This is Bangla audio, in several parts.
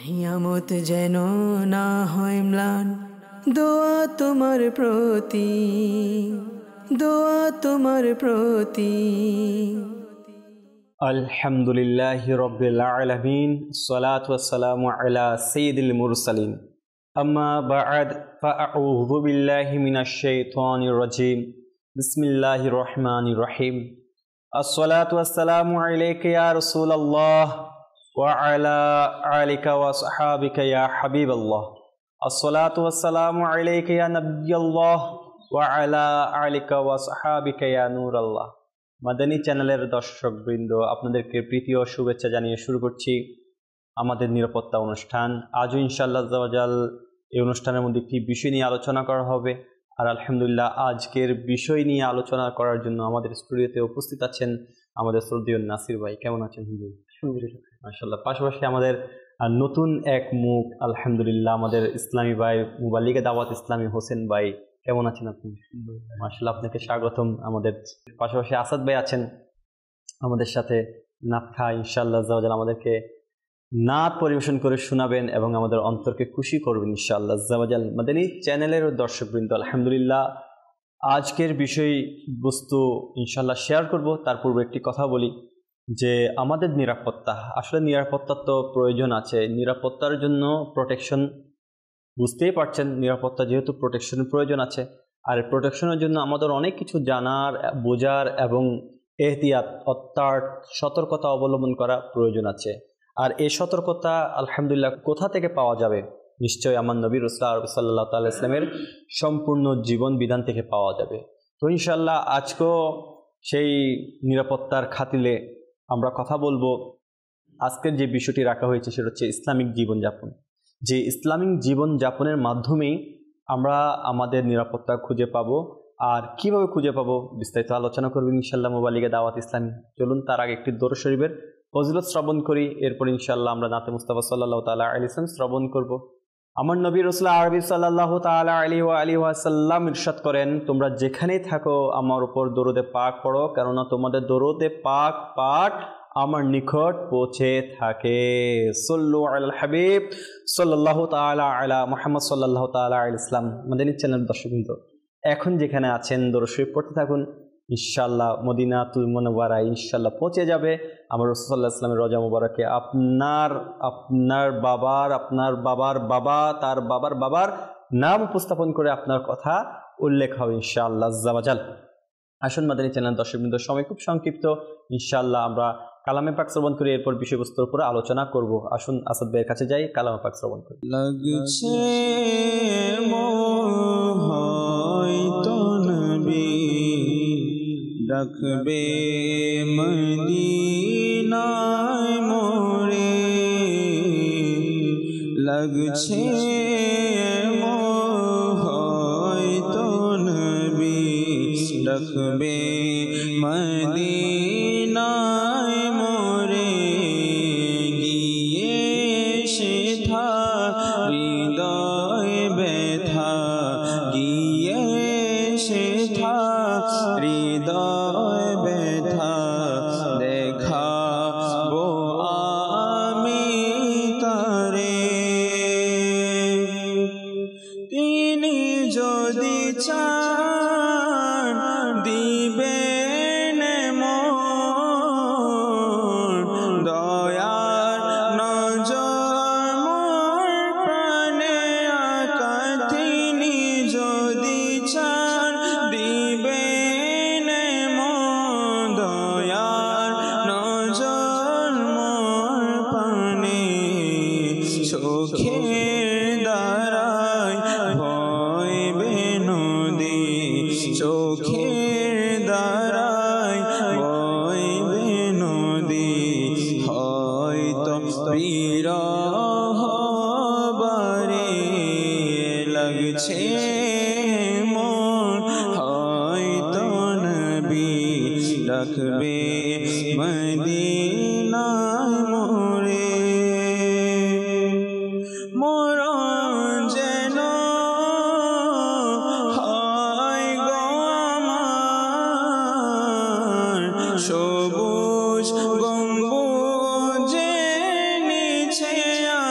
হিয়ামত যেন না হয় ম্লান, দোয়া তোমার প্রতি, দোয়া তোমার প্রতি। আলহামদুলিল্লাহি রাব্বিল আলামিন, সালাতু ওয়াসসালামু আলা সাইয়্যিদিল মুরসালিন, আম্মা বা'দ, ফাআউযু বিল্লাহি মিনাশ শাইতানির রাজীম। বিসমিল্লাহির রহমানির রহিম। আসসালাতু ওয়াসসালামু আলাইকা ইয়া রাসূলুল্লাহ ওয়া আলা আলিকা ওয়া সাহাবিকা ইয়া হাবিবাল্লাহ। আসসালাতু ওয়াসসালামু আলাইকা ইয়া নাবিয়াল্লাহ ওয়া আলা আলিকা ওয়া সাহাবিকা ইয়া নূরাল্লাহ। মাদানী চ্যানেলের দর্শকবৃন্দ, আপনাদেরকে প্রীতি ও শুভেচ্ছা জানিয়ে শুরু করছি আমাদের নিরাপত্তা অনুষ্ঠান। আজও ইনশাআল্লাহ আজ্জা ওয়া জাল এই অনুষ্ঠানের মধ্যে একটি বিষয় নিয়ে আলোচনা করা হবে। আর আলহামদুলিল্লাহ, আজকের বিষয় নিয়ে আলোচনা করার জন্য আমাদের স্টুডিওতে উপস্থিত আছেন আমাদের শ্রদ্ধেয় নাসির ভাই। কেমন আছেন হুজুর? মাশাআল্লাহ। পাশাপাশি আমাদের নতুন এক মুখ, আলহামদুলিল্লাহ, আমাদের ইসলামী ভাই, মুবাল্লিগে দাওয়াত ইসলামী হোসেন ভাই। কেমন আছেন আপনি? মাশাআল্লাহ, আপনাকে স্বাগতম। আমাদের পাশাপাশি আসাদ ভাই আছেন আমাদের সাথে। নাত খা ইনশাআল্লাহ আজ্জা ওয়া জাল আমাদেরকে নাত পরিবেশন করে শোনাবেন এবং আমাদের অন্তরকে খুশি করবেন ইনশাআল্লাহ আজ্জা ওয়া জাল। মাদানী চ্যানেলের দর্শকবৃন্দ, আলহামদুলিল্লাহ, আজকের বিষয়বস্তু ইনশাআল্লাহ শেয়ার করব। তার পূর্বে একটি কথা বলি যে আমাদের নিরাপত্তা, আসলে নিরাপত্তার তো প্রয়োজন আছে। নিরাপত্তার জন্য প্রোটেকশন, বুঝতেই পারছেন, নিরাপত্তা যেহেতু প্রোটেকশনের প্রয়োজন আছে, আর প্রোটেকশনের জন্য আমাদের অনেক কিছু জানার, বোঝার এবং এহতিয়াত অর্থাৎ সতর্কতা অবলম্বন করা প্রয়োজন আছে। আর এই সতর্কতা আলহামদুলিল্লাহ কোথা থেকে পাওয়া যাবে? নিশ্চয়ই আমার নবী রাসূলুল্লাহ সাল্লাল্লাহু আলাইহি ওয়াসাল্লামের সম্পূর্ণ জীবন বিধান থেকে পাওয়া যাবে। তো ইনশাআল্লাহ আজকেও সেই নিরাপত্তার খাতিরে আমরা কথা বলবো। আজকের যে বিষয়টি রাখা হয়েছে সেটা হচ্ছে ইসলামিক জীবনযাপন। যে ইসলামিক জীবনযাপনের মাধ্যমেই আমরা আমাদের নিরাপত্তা খুঁজে পাবো। আর কিভাবে খুঁজে পাবো বিস্তারিত আলোচনা করবেন ইনশাআল্লাহ মুবাল্লিগে দাওয়াত ইসলামী। চলুন তার আগে একটি দরুদ শরীফের ফজিলত শ্রবণ করি, এরপর ইনশাআল্লাহ আমরা নাতে মুস্তাফা সাল্লাল্লাহু তাআলা আলাইহি ওয়াসাল্লাম শ্রবণ করব। আমার নবী রাসূল আরবি সাল্লাল্লাহু তাআলা আলাইহি ওয়াসাল্লাম ইরশাদ করেন, তোমরা যেখানেই থাকো আমার উপর দরুদে পাক পড়ো, কেননা তোমাদের দরুদে পাক পাঠ আমার নিকট পৌঁছে থাকে। সাল্লু আলাল হাবিব সাল্লাল্লাহু তাআলা আলা মুহাম্মদ সাল্লাল্লাহু তাআলা আলাইহি ওয়াসাল্লাম। মাদানী চ্যানেল দর্শকবৃন্দ, এখন যেখানে আছেন দরুদ শরীফ পড়তে থাকুন। ইনশাআল্লাহ মদিনাতুল মুনাওয়ারায় ইনশাআল্লাহ পৌঁছে যাবে আমার রাসূল সাল্লাল্লাহু আলাইহি ওয়াসাল্লামের রওজা মুবারকে। আপনার বাবার বাবা, তার বাবার বাবার নাম উপস্থাপন করে আপনার কথা উল্লেখ হবে ইনশাআল্লাহ আজ্জা ওয়া জাল। আসুন মাদানী চ্যানেল দর্শকবৃন্দ, সময় খুব সংক্ষিপ্ত, ইনশাআল্লাহ আমরা কালামে পাক শ্রবণ করি, এরপর বিষয়বস্তুর উপরে আলোচনা করব। আসুন আসাদ ভাইয়ের কাছে যাই, কালামে পাক শ্রবণ করি। লাগছে হয়তো নবী ডাকবে মদিনায় মোরে, লাগছে হয়তো নবী ডাকবে মদিনায় মোরে, গিয়ে সেথা হৃদয় ব্যথা, গিয়ে সেথা হৃদয় ব্যথা দেখাবো আমি তারে। তিনি যদি চান দিবেন মন, দয়ার নজর মোর প্রাণে আঁকা। তিনি যদি চান দিবেন মন, দয়ার নজর মোর প্রাণে। চোখের দ্বারাই ভয়বে নদী, চোখের দ্বারাই ভয়বে নদী, হয়তো বিরহ বারে লাগছে মন হয়তো নবী ডাকবে মদিনায় মোরে। মরণ যেন হয় গো আমার, সবুজ গম্বুজে নিচে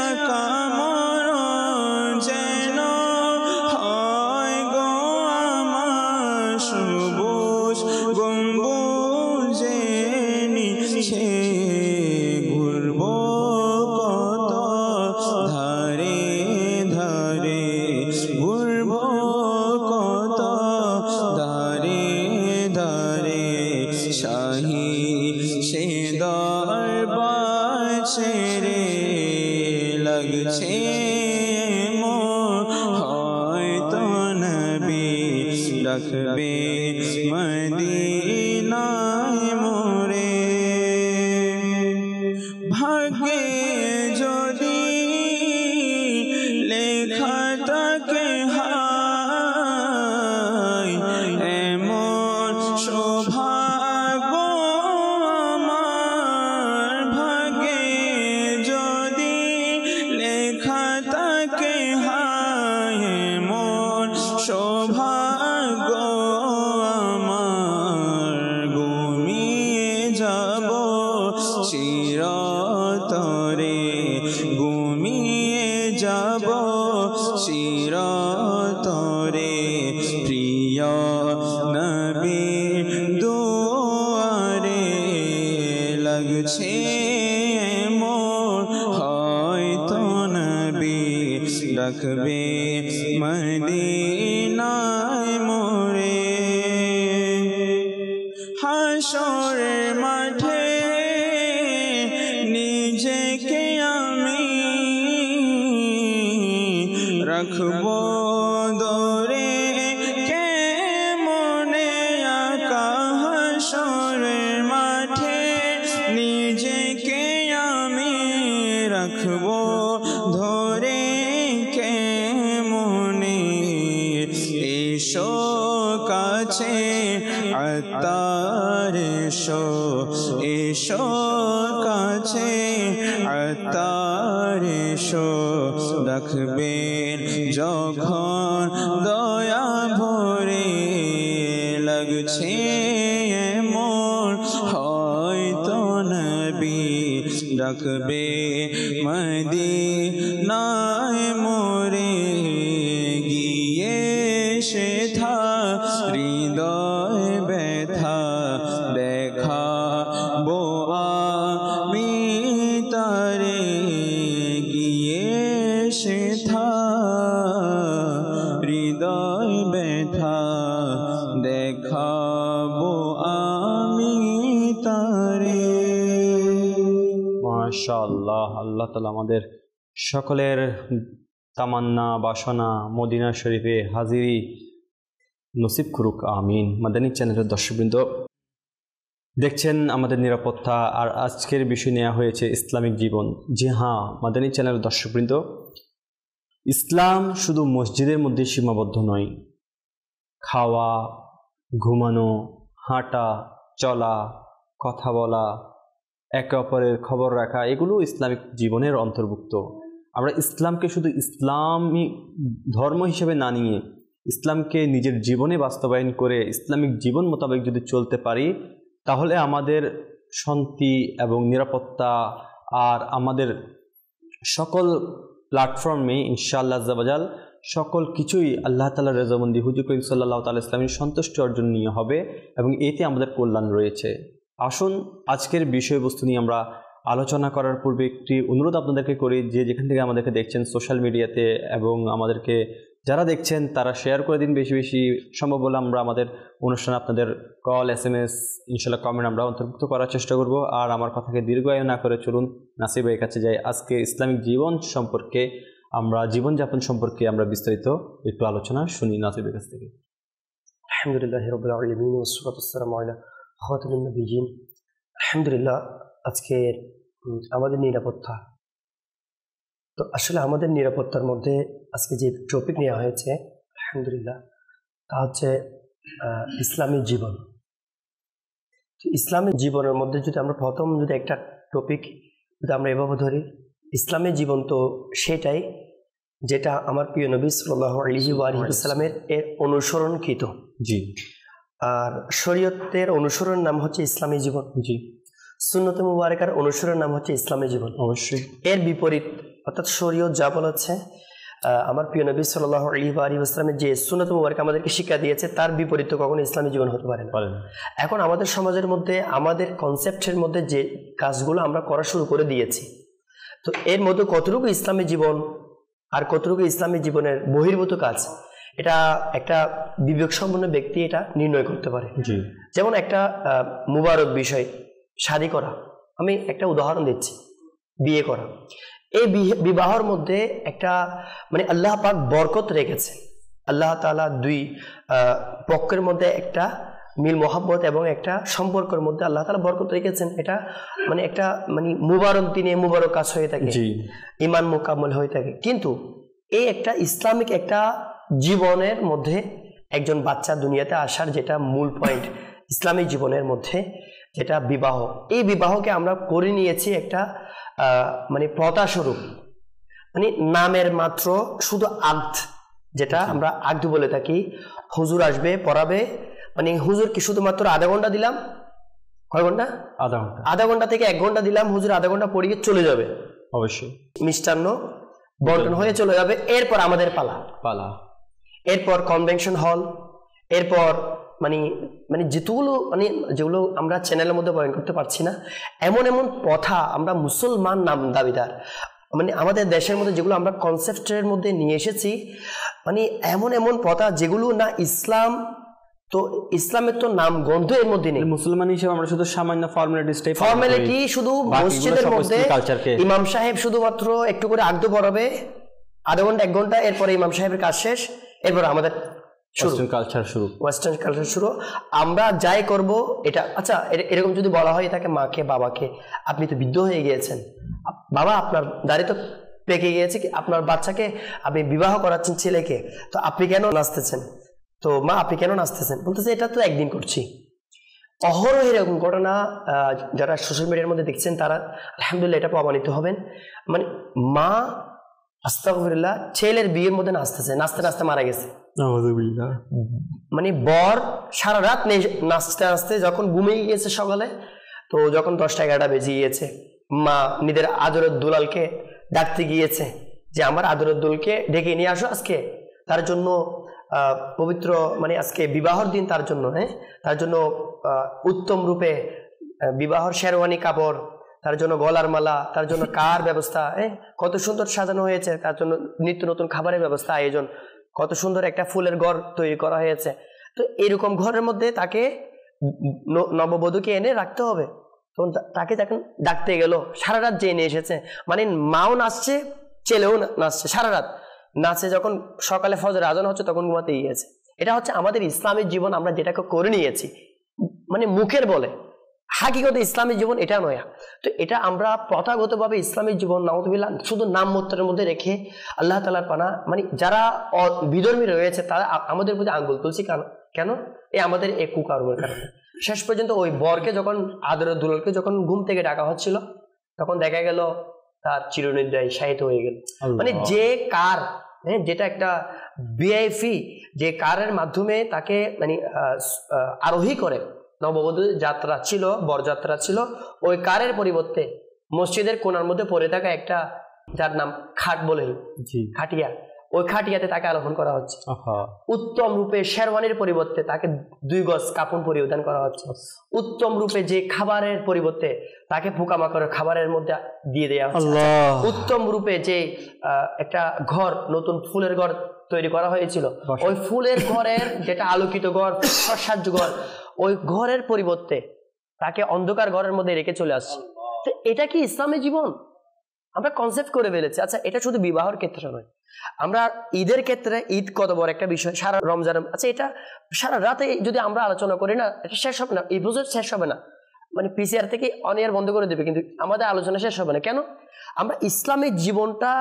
আকাশ। লাগছে মোর হয়তো নবী রাখবে মদিনায় মোরে ভাগ্যে যদি লেখা থাকে হায় এমন সৌভাগ্য আমার ভাগ্যে যদি লেখা থাকে হায় এমন সৌভাগ্য আমার ঘুমিয়ে যাব চিরতরে ঘুমিয়ে যাব চিরতরে প্রিয় নবী দুয়ারে লাগছে মোর হয়তো নবী রাখবে মদিনায় মোরে হাসরের মাঠে নিজেকে আমি রাখবো দরে কে মনে আকা হাসরের মাঠে নিজেকে আমি রাখবো ধরে কে মনে এসো কাছে আত্মার এসো এসো কাছে আত্মার এসো রাখবেন যখন দয়া ভরে লাগছে মোর হয়তো নবী রাখবে মদিনায় মোরে গিয়ে সেথা হৃদয় ব্যথা দেখা আমি তারে গিয়ে সেথা হৃদয় ব্যথা দেখাবো আমি তারে। মাশাআল্লাহ, আল্লাহ তাআলা আমাদের সকলের তামান্না বাসনা মদিনা শরীফে হাজিরি নসিব করুক, আমিন। মাদানী চ্যানেলের দর্শকবৃন্দ, দেখছেন আমাদের নিরাপত্তা, আর আজকের বিষয় নেওয়া হয়েছে ইসলামিক জীবন। জি হ্যাঁ মাদানী চ্যানেলের দর্শকবৃন্দ, ইসলাম শুধু মসজিদের মধ্যে সীমাবদ্ধ নয়। খাওয়া, ঘুমানো, হাঁটা, চলা, কথা বলা, একে অপরের খবর রাখা, এগুলো ইসলামিক জীবনের অন্তর্ভুক্ত। আমরা ইসলামকে শুধু ইসলামী ধর্ম হিসেবে না নিয়ে ইসলামকে নিজের জীবনে বাস্তবায়ন করে ইসলামিক জীবন মোতাবেক যদি চলতে পারি, তাহলে আমাদের শান্তি এবং নিরাপত্তা আর আমাদের সকল প্ল্যাটফর্মে ইনশাআল্লাহ আজ্জা ওয়াজাল সকল কিছুই আল্লাহ তাআলার রেজামন্দি হুজুর করিম সাল্লাল্লাহু তাআলা ইসলামের সন্তুষ্টি অর্জন নিয়ে হবে এবং এতে আমাদের কল্যাণ রয়েছে। আসুন আজকের বিষয়বস্তু নিয়ে আমরা আলোচনা করার পূর্বে একটি অনুরোধ আপনাদেরকে করি, যে যেখান থেকে আমাদেরকে দেখছেন সোশ্যাল মিডিয়াতে এবং আমাদেরকে যারা দেখছেন তারা শেয়ার করে দিন বেশি বেশি। সম্ভব হলে আমরা আমাদের অনুষ্ঠানে আপনাদের কল, SMS, ইনশাআল্লাহ কমেন্ট আমরা অন্তর্ভুক্ত করার চেষ্টা করব। আর আমার কথাকে দীর্ঘায়ু না করে চলুন নাসিব ভাইয়ের কাছে যাই। আজকে ইসলামিক জীবন সম্পর্কে আমরা জীবনযাপন সম্পর্কে আমরা বিস্তারিত একটু আলোচনা শুনি নাসিবের কাছ থেকে। আলহামদুলিল্লাহি রাব্বিল আলামিন ওয়াসসালাতু ওয়াসসালামু আলা খাতামিন নবিয়্যিন। আলহামদুলিল্লাহ, আজকে আমাদের নিরাপত্তা, তো আসলে আমাদের নিরাপত্তার মধ্যে আজকে যে টপিক নেওয়া হয়েছে আলহামদুলিল্লাহ তা হচ্ছে ইসলামী জীবন। ইসলামী জীবনের মধ্যে যদি আমরা প্রথম যদি একটা টপিক যদি আমরা এভাবে ধরি, ইসলামী জীবন তো সেটাই যেটা আমার প্রিয় নবী সাল্লাল্লাহু আলাইহি ওয়া সাল্লামের এর অনুসরণকৃত। জি। আর শরীয়তের অনুসরণ নাম হচ্ছে ইসলামী জীবন। জি। সুন্নতে মুবারাকার অনুসরণ নাম হচ্ছে ইসলামী জীবন। অবশ্যই। এর বিপরীত অর্থাৎ শরীয়ত যা বলেছে, আমার প্রিয় নবী সাল্লাল্লাহু আলাইহি ওয়া সাল্লামের যে সুন্নত মুবারক আমাদেরকে শিক্ষা দিয়েছে, তার বিপরীত কখনো ইসলামী জীবন হতে পারে না। এখন আমাদের সমাজের মধ্যে আমাদের কনসেপ্টের মধ্যে যে কাজগুলো আমরা করা শুরু করে দিয়েছি, তো এর মধ্যে কতটুকু ইসলামী জীবন আর কতটুকু ইসলামী জীবনের বহির্ভূত কাজ, এটা একটা বিবেক সম্পন্ন ব্যক্তি এটা নির্ণয় করতে পারে। যেমন একটা মুবারক বিষয় শাদী করা, আমি একটা উদাহরণ দিচ্ছি, বিয়ে করা। এই বিবাহর মধ্যে একটা মানে আল্লাহ পাক বরকত রেখেছে। আল্লাহ তাআলা দুই পক্ষের মধ্যে একটা মিল মোহাব্বত এবং একটা সম্পর্কের মধ্যে আল্লাহ তাআলা বরকত রেখেছেন। এটা মানে একটা মানে মুবারক দিনে মুবারক কাজ হয়ে থাকে, ঈমান মুকাম্মল হয়ে থাকে। কিন্তু এই একটা ইসলামিক একটা জীবনের মধ্যে একজন বাচ্চা দুনিয়াতে আসার যেটা মূল পয়েন্ট ইসলামিক জীবনের মধ্যে যেটা বিবাহ, এই বিবাহকে আমরা করে নিয়েছি একটা মানে প্রথা স্বরূপ, মানে নামের মাত্র শুধু আক্ত, যেটা আমরা আক্ত বলে থাকি। হুজুর আসবে পড়াবে, মানে হুজুরকে শুধুমাত্র আধা ঘন্টা দিলাম, কয় ঘন্টা? আধা ঘন্টা থেকে 1 ঘন্টা দিলাম, হুজুর আধা ঘন্টা পড়িয়ে চলে যাবে, অবশ্যই মিষ্টান্ন বন্টন হয়ে চলে যাবে। এরপর আমাদের পালা, এরপর কনভেনশন হল, এরপর মানে মানে যেগুলো আমরা চ্যানেলের মধ্যে বয়ান করতে পারছি না, এমন এমন কথা আমরা মুসলমান নাম দাবিদার মানে আমাদের দেশের মধ্যে যেগুলো আমরা কনসেপ্টের মধ্যে নিয়ে এসেছি, মানে এমন এমন কথা যেগুলো না ইসলাম, তো ইসলামের তো নাম গন্ধ এর মধ্যে নেই। মুসলমান হিসেবে আমরা শুধু সামান্য ফর্মালিটি শুধু মসজিদের মধ্যে ইমাম সাহেব শুধুমাত্র একটু করে আগ্ধ পড়াবে, আধা ঘন্টা 1 ঘন্টা, এরপরে ইমাম সাহেবের কাজ শেষ, এরপর আমাদের ওয়েস্টার্ন কালচার শুরু। আমরা যাই করব এটা আচ্ছা, এরকম যদি বলা হয় তাকে মাকে বাবাকে, আপনি তো বৃদ্ধ হয়ে গিয়েছেন বাবা, আপনার দাড়ি তো পেকে গিয়েছে, আপনার বাচ্চাকে আপনি বিবাহ করাচ্ছেন ছেলেকে, তো আপনি কেন নাচতেছেন? তো মা আপনি কেন নাচতেছেন? বলতেছে এটা তো একদিন করছি। অহরহ এরকম ঘটনা যারা সোশ্যাল মিডিয়ার মধ্যে দেখছেন তারা আলহামদুলিল্লাহ এটা প্রমাণিত হবেন। মানে মা আস্তাগফিরুল্লাহ ছেলের বিয়ের মধ্যে নাচতেছে, নাচতে নাচতে মারা গেছে। মানে বর সারা রাত নাচতে নাচতে যখন ঘুমিয়ে গিয়েছে সকালে, তো যখন 10টা-11টা বেজে গিয়েছে, মা নিজের আদরের দুলালকে ডাকতে গিয়েছে যে আমার আদরের দুলকে ডেকে নিয়ে আসো, আজকে তার জন্য পবিত্র মানে আজকে বিবাহর দিন, তার জন্য তার জন্য উত্তম রূপে বিবাহর শেরওয়ানি কাপড়, তার জন্য গলার মালা, তার জন্য কার ব্যবস্থা, কত সুন্দর সাজানো হয়েছে, তার জন্য নিত্য নতুন খাবারের ব্যবস্থা আয়োজন, কত সুন্দর একটা ফুলের ঘর তৈরি করা হয়েছে। তো এরকম ঘরের মধ্যে তাকে নববধূকে এনে রাখতে হবে। তখন তাকে যখন ডাকতে গেল, সারা রাত যে এনে এসেছে, মানে মাও নাচছে ছেলেও নাচছে, সারা রাত নাচে, যখন সকালে ফজর আজান হচ্ছে তখন ঘুমাতে গিয়েছে। এটা হচ্ছে আমাদের ইসলামের জীবন, আমরা যেটাকে করে নিয়েছি মানে মুখের বলে, হাকিকতে ইসলামের জীবন এটা নয়। তো এটা আমরা প্রথাগতভাবে ইসলামের জীবন নাউযুবিল্লাহ শুধু নাম মাত্রের মধ্যে রেখে আল্লাহ তাআলার পানা, মানে যারা বিধর্মী রয়েছে তারা আমাদের প্রতি আঙ্গুল তুলছে কেন? আমাদের এই কুকর্মের কারণে। শেষ পর্যন্ত ওই বরকে যখন আদরের দুলালকে যখন ঘুম থেকে ডাকা হচ্ছিল, তখন দেখা গেল তার চিরনিদ্রায় শায়িত হয়ে গেল। মানে যে কার যেটা একটা ভিআইপি, যে কারের মাধ্যমে তাকে মানে আরোহী করে নববধূ যাত্রা ছিল, বরযাত্রা ছিল, ওই কারের পরিবর্তে মসজিদের কোণার মধ্যে পড়ে থাকা একটা, যার নাম খাট বলে, খাটিয়া, ওই খাটিয়াতে তাকে আরোহণ করা হচ্ছে। উত্তম রূপে শেরওয়ানির পরিবর্তে তাকে 2 গজ কাপড় পরিধান করা হচ্ছে। উত্তম রূপে যে খাবারের পরিবর্তে তাকে পোকামাকড়ের খাবারের মধ্যে দিয়ে দেওয়া হচ্ছে। উত্তম রূপে যে একটা ঘর, নতুন ফুলের ঘর তৈরি করা হয়েছিল, ওই ফুলের ঘরের যেটা আলোকিত ঘর, সাজ্য ঘর, ওই ঘরের পরিবর্তে তাকে অন্ধকার ঘরের মধ্যে রেখে চলে আসছে। তো এটা কি ইসলামী জীবন? আমরা কনসেপ্ট করে ফেলেছি। আচ্ছা, এটা শুধু বিবাহের ক্ষেত্রে নয়, আমরা ঈদের ক্ষেত্রে, ঈদ কত বড় একটা বিষয়, সারা রমজান, আচ্ছা এটা সারা রাতে যদি আমরা আলোচনা করি না, এটা শেষ হবে না, এই বছর শেষ হবে না। মানে পিসিআর থেকে অনিয়ার বন্ধ করে দেবে, কিন্তু আমাদের আলোচনা শেষ হবে না। কেন? আমরা ইসলামের জীবনটা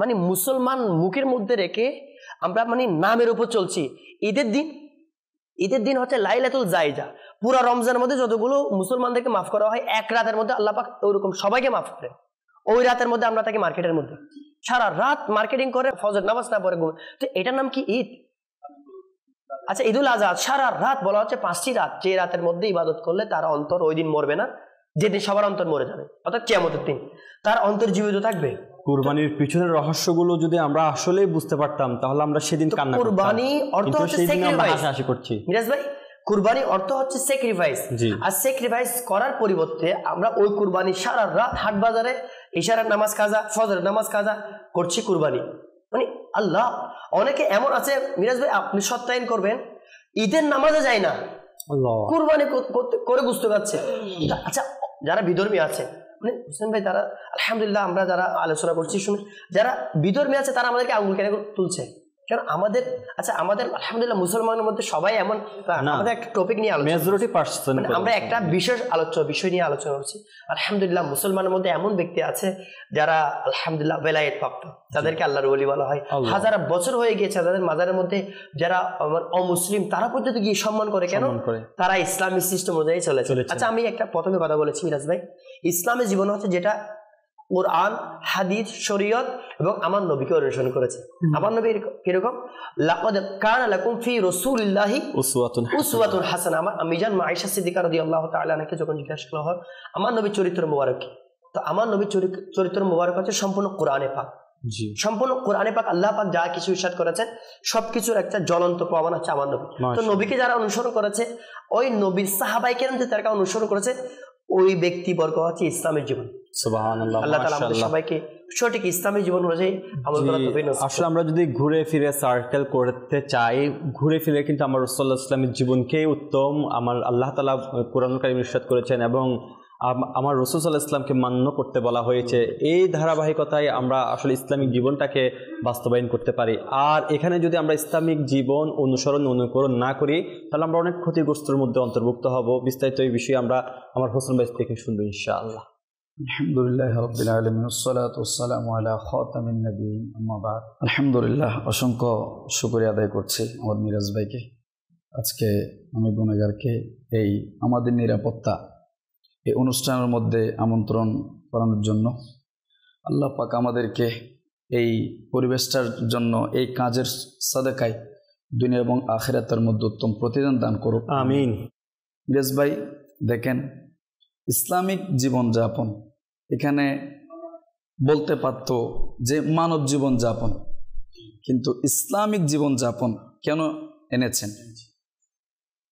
মানে মুসলমান মুখের মধ্যে রেখে আমরা মানে নামের উপর চলছি। ঈদের দিন হচ্ছে লাইলাতুল জায়জা। পুরা রমজানের মধ্যে যতগুলো মুসলমানদেরকে মাফ করা হয়, 1 রাতের মধ্যে আল্লাহ পাক ওইরকম সবাইকে মাফ করে। ওই রাতের মধ্যে আমরা থাকি মার্কেটের মধ্যে, সারা রাত মার্কেটিং করে, ফজর নামাজ না পড়ে ঘুমে। তো এটার নাম কি? ঈদ। আচ্ছা, ঈদুল আজহা সারা রাত বলা হচ্ছে 5টি রাত, যে রাতের মধ্যে ইবাদত করলে তার অন্তর ওই দিন মরবে না, যেদিন সবার অন্তর মরে যাবে, অর্থাৎ কিয়ামতের দিন তার অন্তর জীবিত থাকবে। কুরবানির পিছনের রহস্যগুলো যদি আমরা আসলেই বুঝতে পারতাম, তাহলে আমরা সেদিন কান্না করতাম। কুরবানি অর্থ হচ্ছে স্যাক্রিফাইস। হাসাহাসি করছি মিরাজ ভাই, কুরবানি অর্থ হচ্ছে স্যাক্রিফাইস। আর স্যাক্রিফাইস করার পরিবর্তে আমরা ওই কুরবানি সারা রাত হাট বাজারে ইশারার নামাজ কাজা, ফজরের নামাজ কাজা করছি কুরবানি। মানে আল্লাহ, অনেকে এমন আছে মিরাজ ভাই, আপনি সত্যায়ন করবেন, ঈদের নামাজে যায় না, কুরবানি করে বুঝতে পারছে। আচ্ছা, যারা বিধর্মী আছে, মানে হোসেন ভাই তারা আলহামদুলিল্লাহ আমরা যারা আলোচনা করছি শুনে যারা বিধর্মী আছে তারা আমাদেরকে আঙুল কেন তুলছে, কারণ আমাদের আচ্ছা আমাদের আলহামদুলিল্লাহ মুসলমানের মধ্যে সবাই এমন, আমাদের একটা টপিক নিয়ে আলোচনা, আমরা একটা বিশেষ বিষয় নিয়ে আলোচনা করছি। আলহামদুলিল্লাহ মুসলমানের মধ্যে এমন ব্যক্তি আছে যারা আলহামদুলিল্লাহ বেলায়েত প্রাপ্ত, তাদেরকে আল্লাহর ওলি বলা হয়। হাজার বছর হয়ে গিয়েছে তাদের মাজারের মধ্যে যারা অমুসলিম তারা পর্যন্ত গিয়ে সম্মান করে, কেন? তারা ইসলামী সিস্টেম অনুযায়ী চলেছে। আচ্ছা আমি একটা প্রথমে কথা বলেছি মিরাজ ভাই, ইসলামের জীবন হচ্ছে যেটা কোরআন, হাদিস, শরীয়ত এবং আমার নবীকে অনুসরণ করেছে। আমার নবী কিরকম? লাকাদ কানা লাকুম ফি রাসূলিল্লাহি উসওয়াতুন হাসানাহ। আমার আম্মিজান আয়েশা সিদ্দিকা রাদিয়াল্লাহু তাআলা আনহাকে যখন জিজ্ঞাসা করা হয় আমার নবীর চরিত্র মোবারক কি, তো আমার নবীর চরিত্র মোবারক হচ্ছে সম্পূর্ণ কোরআনে পাক। সম্পূর্ণ কোরআনে পাক আল্লাহ পাক যা কিছু ইরশাদ করেছেন সবকিছুর একটা জ্বলন্ত প্রমাণ হচ্ছে আমার নবী। তো নবীকে যারা অনুসরণ করেছে, ওই নবীর সাহাবায়ে কেরাম যে তারা অনুসরণ করেছে, ওই ব্যক্তিবর্গ হচ্ছে ইসলামের জীবন। সুবহানাল্লাহ। আল্লাহ তাআলা আমাদের সবাইকে সঠিক ইসলামী জীবন অনুযায়ী আমল করার তৌফিক দান করুন। আসলে আমরা যদি ঘুরে ফিরে সার্কেল করতে চাই, ঘুরে ফিরে কিন্তু আমার রাসূলুল্লাহ সাল্লাল্লাহু আলাইহি ওয়াসাল্লামের জীবনকেই উত্তম আমার আল্লাহ তাআলা কোরআনুল কারীমে ইরশাদ করেছেন এবং আমার রাসূল সাল্লাল্লাহু আলাইহি ওয়াসাল্লামকে মান্য করতে বলা হয়েছে। এই ধারাবাহিকতায় আমরা আসলে ইসলামিক জীবনটাকে বাস্তবায়ন করতে পারি। আর এখানে যদি আমরা ইসলামিক জীবন অনুকরণ না করি তাহলে আমরা অনেক ক্ষতিগ্রস্তের মধ্যে অন্তর্ভুক্ত হব। বিস্তারিত এই বিষয়ে আমরা আমার হোসেন ভাই থেকে শুনবো ইনশাআল্লাহ। আলহামদুলিল্লাহ রাব্বিল আলামিন ওয়াসসালাতু ওয়াসসালামু আলা খাতামিন নবিয়্যিন আম্মা বাদ। আলহামদুলিল্লাহ, অসংখ্য শুকরিয়া আদায় করছি আমার মিরাজ ভাইকে। আজকে আমি গুনাহগারকে এই আমাদের নিরাপত্তা এই অনুষ্ঠানের মধ্যে আমন্ত্রণ করানোর জন্য আল্লাহ পাক আমাদেরকে এই পরিবেশটার জন্য এই কাজের সাদাকায় দুনিয়া এবং আখিরাতের মধ্যে উত্তম প্রতিদান দান করুক, আমিন। মিরাজ ভাই দেখেন, ইসলামিক জীবনযাপন এখানে বলতে পারত যে মানব জীবনযাপন, কিন্তু ইসলামিক জীবনযাপন কেন এনেছেন?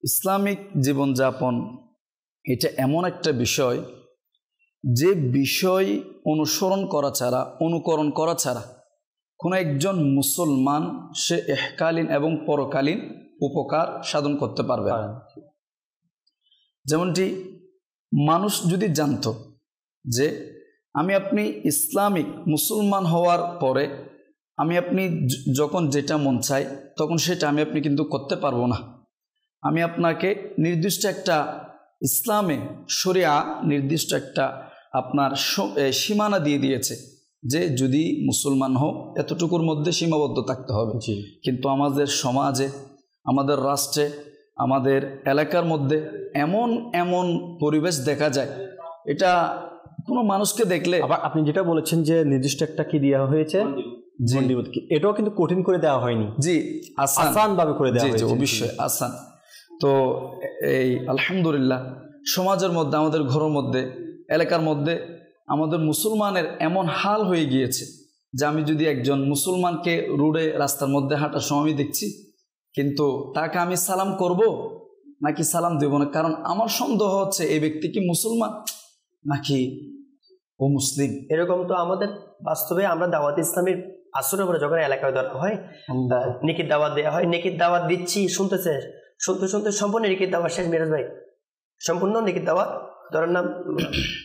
ইসলামিক জীবনযাপন এটা এমন একটা বিষয় যে বিষয় অনুসরণ করা ছাড়া, অনুকরণ করা ছাড়া কোনো একজন মুসলমান সে ইহকালীন এবং পরকালীন উপকার সাধন করতে পারবে না। যেমনটি মানুষ যদি জানতো যে আমি আপনি ইসলামিক মুসলমান হওয়ার পরে আমি আপনি যখন যেটা মন চাই তখন সেটা আমি আপনি কিন্তু করতে পারবো না। আমি আপনাকে নির্দিষ্ট একটা ইসলামে শরিয়া নির্দিষ্ট একটা আপনার সীমানা দিয়ে দিয়েছে যে যদি মুসলমান হও এতটুকুর মধ্যে সীমাবদ্ধ থাকতে হবে। কিন্তু আমাদের সমাজে, আমাদের রাষ্ট্রে, আমাদের এলাকার মধ্যে এমন এমন পরিবেশ দেখা যায়, এটা কোনো মানুষকে দেখলে আবার আপনি যেটা বলেছেন যে নির্দিষ্ট একটা কি দেওয়া হয়েছে, এটাও কিন্তু কঠিন করে দেওয়া হয়নি। জি, আসান ভাবে করে দেওয়া হয়েছে, অবশ্যই আসান। তো এই আলহামদুলিল্লাহ সমাজের মধ্যে, আমাদের ঘরের মধ্যে, এলাকার মধ্যে আমাদের মুসলমানের এমন হাল হয়ে গিয়েছে যে আমি যদি একজন মুসলমানকে রোডে রাস্তার মধ্যে হাঁটার সময় আমি দেখছি, কিন্তু তাকে আমি সালাম করব নাকি সালাম দেব না, কারণ আমার সন্দেহ হচ্ছে এই ব্যক্তি কি মুসলমান নাকি ও মুসলিম। এরকম তো আমাদের বাস্তবে আমরা দাওয়াত ইসলামের আসরের পরে যখন এলাকায় দরকার হয় নেকির দাওয়াত দেওয়া হয়, নেকির দাওয়াত দিচ্ছি শুনতে শুনতে সম্পূর্ণ নেকির দাওয়াত শেষ। মিরাজ ভাই সম্পূর্ণ নেকির দাওয়াত ধরেন না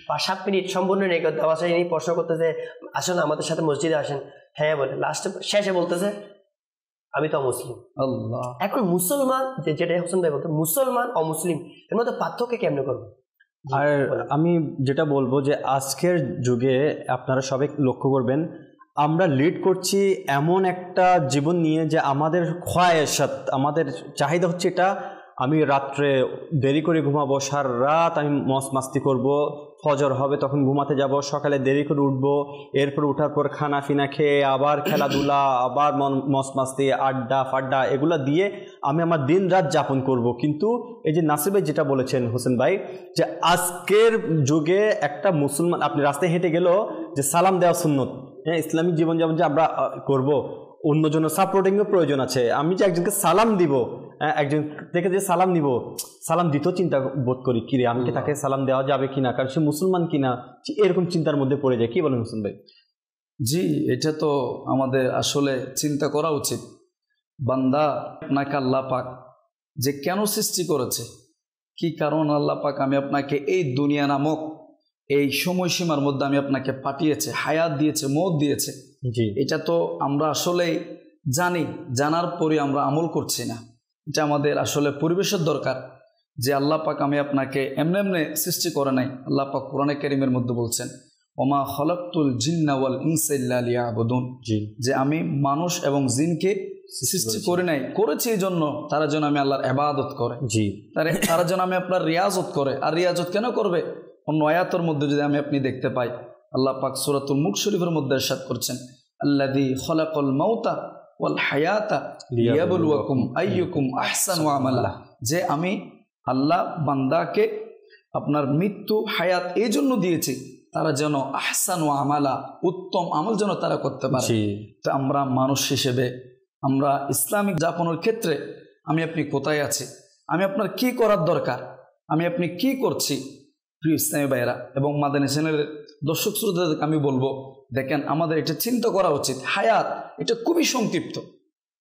5-7 মিনিট সম্পূর্ণ নেকির দাওয়াত শেষ। ইনি প্রশ্ন করতেছে আসেন আমাদের সাথে মসজিদে আসেন, হ্যাঁ বলে লাস্টে শেষে বলতেছে আমি তো মুসলিম। আল্লাহ, এখন মুসলমান যেটা হোসেন ভাই বলতো মুসলমান অমুসলিম এর মধ্যে পার্থক্য কেমনে করবো? আর আমি যেটা বলবো যে আজকের যুগে আপনারা সবাই লক্ষ্য করবেন আমরা লিড করছি এমন একটা জীবন নিয়ে যে আমাদের খোয়ায়েশাত, আমাদের চাহিদা হচ্ছে এটা আমি রাত্রে দেরি করে ঘুমাবো, সারা রাত আমি মস্ত মাস্তি করবো, ফজর হবে তখন ঘুমাতে যাব, সকালে দেরি করে উঠবো, এরপর উঠার পর খানা ফিনা খেয়ে আবার খেলাধুলা, আবার মস্ত মাস্তি, আড্ডা ফাড্ডা এগুলা দিয়ে আমি আমার দিন রাত যাপন করব। কিন্তু এই যে নাসির ভাই যেটা বলেছেন হোসেন ভাই, যে আজকের যুগে একটা মুসলমান আপনি রাস্তায় হেঁটে গেলেও যে সালাম দেওয়া সুন্নত, হ্যাঁ ইসলামিক জীবনযাপন যে আমরা করব, অন্যজনের সাপোর্টিংয়ের প্রয়োজন আছে। আমি যে একজনকে সালাম দিব, একজন থেকে যে সালাম নিব, সালাম দিতেও চিন্তা বোধ করি কিরে আমি কি তাকে সালাম দেওয়া যাবে কিনা, কারণ সে মুসলমান কিনা, এরকম চিন্তার মধ্যে পড়ে যায়। কি বলেন হোসেন ভাই? জি, এটা তো আমাদের আসলে চিন্তা করা উচিত। বান্দা আপনাকে আল্লাহ পাক যে কেন সৃষ্টি করেছে, কি কারণ আল্লাহ পাক আমি আপনাকে এই দুনিয়া নামক এই সময়সীমার মধ্যে আমি আপনাকে পাঠিয়েছে, হায়াত দিয়েছে, মওত দিয়েছে। জি, এটা তো আমরা আসলে জানি, জানার পরে আমরা আমল করছি না। এটা আমাদের আসলে পরিবেশের দরকার যে আল্লাহ পাক আমি আপনাকে এমনি এমনি সৃষ্টি করে নাই। আল্লাহ পাক কোরআনে কারীমের মধ্যে বলছেন, ওমা খলাকতুল জিন্না ওয়াল ইনসা ইল্লা লিয়াবুদুন, জি, যে আমি মানুষ এবং জিনকে সৃষ্টি করে নাই, করেছি এই জন্য তারা যেন আমি আল্লাহর ইবাদত করে, জি, তারা যেন আমি আপনার রিয়াজত করে। আর রিয়াজত কেন করবে? অন্য আয়াতের মধ্যে যদি আপনি দেখতে পাই, আল্লাহ পাক সূরাতুল মুলক শরীফের মধ্যে ইরশাদ করছেন, আল্লাযী খলাকাল মাউতা ওয়াল হায়াতা লিয়াবলুয়াকুম আইয়ুকুম আহসানু আমালা, যে আমি আল্লাহ বান্দাকে আপনার মৃত্যু হায়াত এই জন্য দিয়েছি তারা যেন আহসানু আমালা, উত্তম আমল যেন তারা করতে পারে। তো আমরা মানুষ হিসেবে আমরা ইসলামিক যাপনের ক্ষেত্রে আমি আপনি কোথায় আছি, আমি আপনার কি করার দরকার, আমি আপনি কি করছি, প্রিয় ইসলামী ভাইয়েরা এবং মাদানী চ্যানেলের দর্শক শ্রোতাদেরকে আমি বলবো, দেখেন আমাদের এটা চিন্তা করা উচিত। হায়াত এটা খুবই সংক্ষিপ্ত,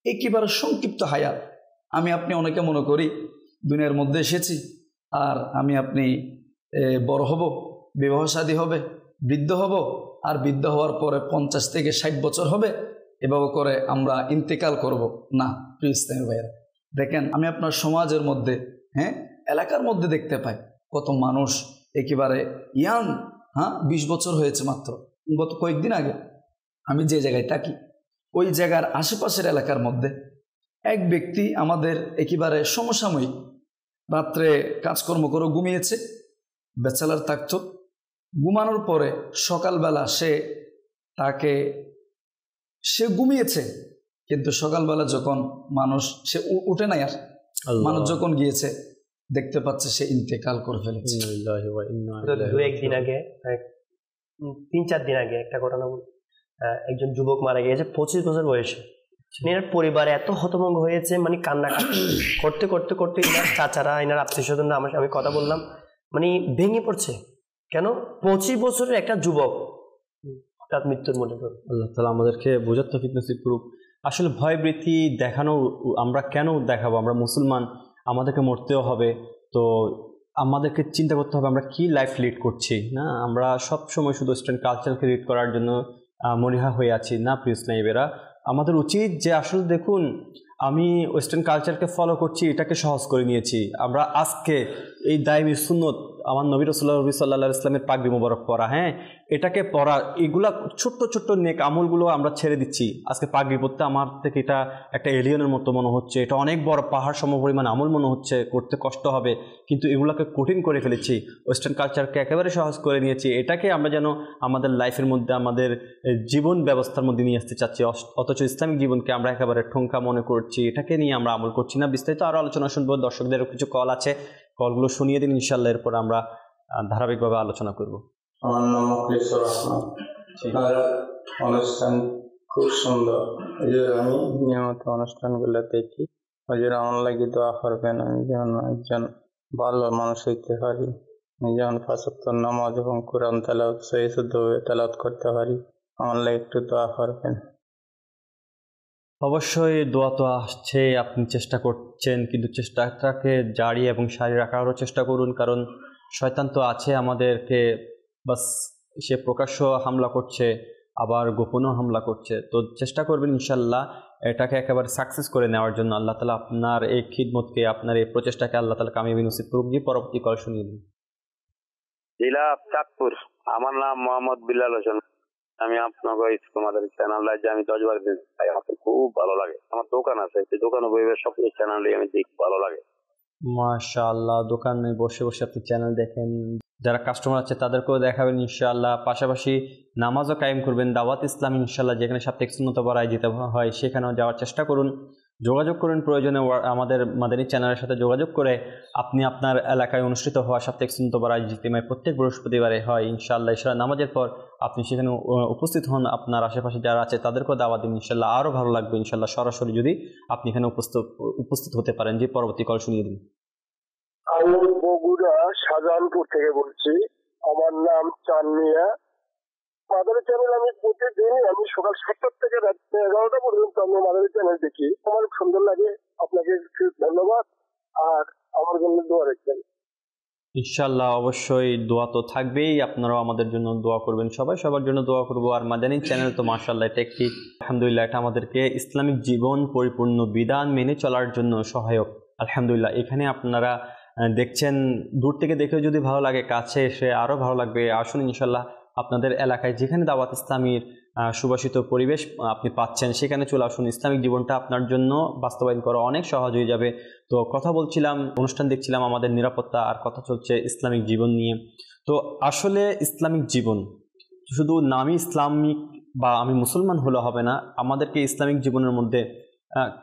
একেবারে সংক্ষিপ্ত হায়াত। আমি আপনি অনেকে মনে করি দুনিয়ার মধ্যে এসেছি আর আমি আপনি বড় হব, বিবাহ শাদী হবে, বৃদ্ধ হব, আর বৃদ্ধ হওয়ার পরে 50 থেকে 60 বছর হবে, এভাবে করে আমরা ইন্তেকাল করব না। প্রিয় ইসলামী ভাইয়েরা দেখেন, আমি আপনার সমাজের মধ্যে, এলাকার মধ্যে দেখতে পাই কত মানুষ একেবারে ইয়াং, 20 বছর হয়েছে মাত্র। গত কয়েকদিন আগে আমি যে জায়গায় থাকি ওই জায়গার আশেপাশের এলাকার মধ্যে এক ব্যক্তি আমাদের একেবারে সমসাময়িক, রাত্রে কাজকর্ম করে ঘুমিয়েছে, ব্যাচেলার থাকতো। ঘুমানোর পরে সকালবেলা সে ঘুমিয়েছে, কিন্তু সকালবেলা যখন সে উঠে নাই, আর মানুষ যখন গিয়েছে দেখতে পাচ্ছে সে ইন্তেকাল করে ফেলেছে। 3-4 দিন আগে একটা ঘটনা, একজন যুবক মারা গিয়েছে 25 বছর বয়সে। এনার পরিবার এত হতভম্ব হয়েছে, মানে কান্নাকাটি করতে করতে করতে এনার চাচারা, এনার আত্মীয় স্বজনরা, আমি কথা বললাম, মানে ভেঙে পড়ছে। কেন? 25 বছরের একটা যুবক হঠাৎ মৃত্যুর মধ্যে। আল্লাহ তাআলা আমাদেরকে বোঝার তৌফিক নসিব করুক। আসলে ভয়ভীতি দেখানো আমরা কেন দেখাবো? আমরা মুসলমান, আমাদেরকে মরতেও হবে, তো আমাদেরকে চিন্তা করতে হবে আমরা কি লাইফ লিড করছি। না, আমরা সব সময় শুধু ওয়েস্টার্ন কালচারকে লিড করার জন্য মরিহা হয়ে আছি না। প্রিয় ইসলামীরা, আমাদের উচিত যে আসলে দেখুন, আমি ওয়েস্টার্ন কালচারকে ফলো করছি, এটাকে সহজ করে নিয়েছি। আমরা আজকে এই দায়মি সুন্নত, আমার নবী রাসূলুল্লাহ সাল্লাল্লাহু আলাইহি ওয়াসাল্লামের পাগড়ি মোবারক পরা, এটাকে পরা, এগুলা ছোট্ট ছোট্ট নেক আমলগুলো আমরা ছেড়ে দিচ্ছি। আজকে পাগড়ি পরতে আমার থেকে এটা একটা এলিয়নের মতো মনে হচ্ছে, এটা অনেক বড় পাহাড় সমপরিমাণ আমল মনে হচ্ছে, করতে কষ্ট হবে, কিন্তু এগুলোকে কঠিন করে ফেলেছি। ওয়েস্টার্ন কালচারকে একেবারে সহজ করে নিয়েছি। এটাকে আমরা যেন আমাদের লাইফের মধ্যে, আমাদের জীবন ব্যবস্থার মধ্যে নিয়ে আসতে চাচ্ছি, অথচ ইসলামিক জীবনকে আমরা একেবারে ঠুনকা মনে করছি, এটাকে নিয়ে আমরা আমল করছি না। বিস্তারিত আরও আলোচনা শুনবো, দর্শকদেরও কিছু কল আছে, কলগুলো শুনিয়ে দিন ইনশাল্লাহ, এরপর আমরা ধারাবাহিকভাবে আলোচনা করব। আমার নাম মুখলিসুর রহমান। অনুষ্ঠান খুব সুন্দর, এই যে আমি নিয়মিত অনুষ্ঠানগুলো দেখি, ওই জন্য আমার লাগে দোয়া করবেন, আমি যেন একজন ভালো মানুষ হইতে পারি, আমি যেমন 5 ওয়াক্ত নামাজ এবং কোরআন তেলাওয়াত সহিহ শুদ্ধভাবে তেলাওয়াত করতে পারি, আমার লাগে একটু দোয়া করবেন। অবশ্যই দোয়া তো আসছে, আপনি চেষ্টা করছেন, কিন্তু চেষ্টাটাকে জারি এবং সারি রাখারও চেষ্টা করুন, কারণ শয়তান তো আছে আমাদেরকে, বাস সে প্রকাশ্য হামলা করছে, আবার গোপনও হামলা করছে। তো চেষ্টা করবেন ইনশাল্লাহ এটাকে একেবারে সাকসেস করে নেওয়ার জন্য। আল্লাহ তাআলা আপনার এই খিদমতকে, আপনার এই প্রচেষ্টাকে আল্লাহ তাআলা কামিয়াবি নসিব করুক। পরবর্তী কল শুনিয়ে দিন। জেলা চাঁদপুর, আমার নাম মোহাম্মদ বিলাল হোসেন। আমি আপনাকে তোমাদের চ্যানেল আমি 10 বার দেখি, আমার খুব ভালো লাগে। আমার দোকান আছে, সেই দোকানে বইবে সব চ্যানেল আমি দেখি, ভালো লাগে। মাশাআল্লাহ, দোকানে বসে বসে আপনি চ্যানেল দেখেন, যারা কাস্টমার আছে তাদেরকেও দেখাবেন ইনশাআল্লাহ। পাশাপাশি নামাজও কায়েম করবেন, দাওয়াত ইসলাম ইনশাআল্লাহ যেখানে সাপ্তাহিক সুন্নত পড়ায় যেতে হয় সেখানেও যাওয়ার চেষ্টা করুন। যোগাযোগ করুন প্রয়োজনে আমাদের মাদানী চ্যানেলের সাথে যোগাযোগ করে আপনি আপনার এলাকায় অনুষ্ঠিত হওয়া সাপ্তাহিক সুন্নত পড়ায় ইজতিমায় প্রত্যেক বৃহস্পতিবারে হয় ইনশাআল্লাহ। ইশরার নামাজের পর আপনি সেখানে উপস্থিত হন, আপনার আশেপাশে যারা আছে তাদেরকেও দাওয়াত দিন ইনশাআল্লাহ, আরও ভালো লাগবে ইনশাআল্লাহ সরাসরি যদি আপনি এখানে উপস্থিত হতে পারেন। যে পরবর্তী কল শুনিয়ে দিন। আমি বগুড়া শাহজাহানপুর থেকে বলছি, আমার নাম চানমিয়া। মাদানী চ্যানেল আমি প্রতিদিন, আমি সকাল 7টা থেকে রাত 11টা পর্যন্ত আমি মাদানী চ্যানেল দেখি, আমার সুন্দর লাগে। আপনাকে ধন্যবাদ, আর আমার জন্য দোয়া রাখবেন। ইনশাআল্লাহ অবশ্যই দোয়া তো থাকবেই, আপনারাও আমাদের জন্য দোয়া করবেন, সবাই সবার জন্য দোয়া করবো। আর মাদানী চ্যানেল তো মাশাআল্লাহ এটা একটি আলহামদুলিল্লাহ এটা আমাদেরকে ইসলামিক জীবন পরিপূর্ণ বিধান মেনে চলার জন্য সহায়ক। আলহামদুলিল্লাহ এখানে আপনারা দেখছেন, দূর থেকে দেখেও যদি ভালো লাগে, কাছে এসে আরও ভালো লাগবে। আসুন ইনশাআল্লাহ আপনাদের এলাকায় যেখানে দাওয়াত ইসলামীর সুবাসিত পরিবেশ আপনি পাচ্ছেন সেখানে চলে আসুন। ইসলামিক জীবনটা আপনার জন্য বাস্তবায়ন করা অনেক সহজ হয়ে যাবে। তো কথা বলছিলাম, অনুষ্ঠান দেখছিলাম আমাদের নিরাপত্তা, আর কথা চলছে ইসলামিক জীবন নিয়ে। তো আসলে ইসলামিক জীবন শুধু নামই ইসলামিক বা আমি মুসলমান হলে হবে না, আমাদেরকে ইসলামিক জীবনের মধ্যে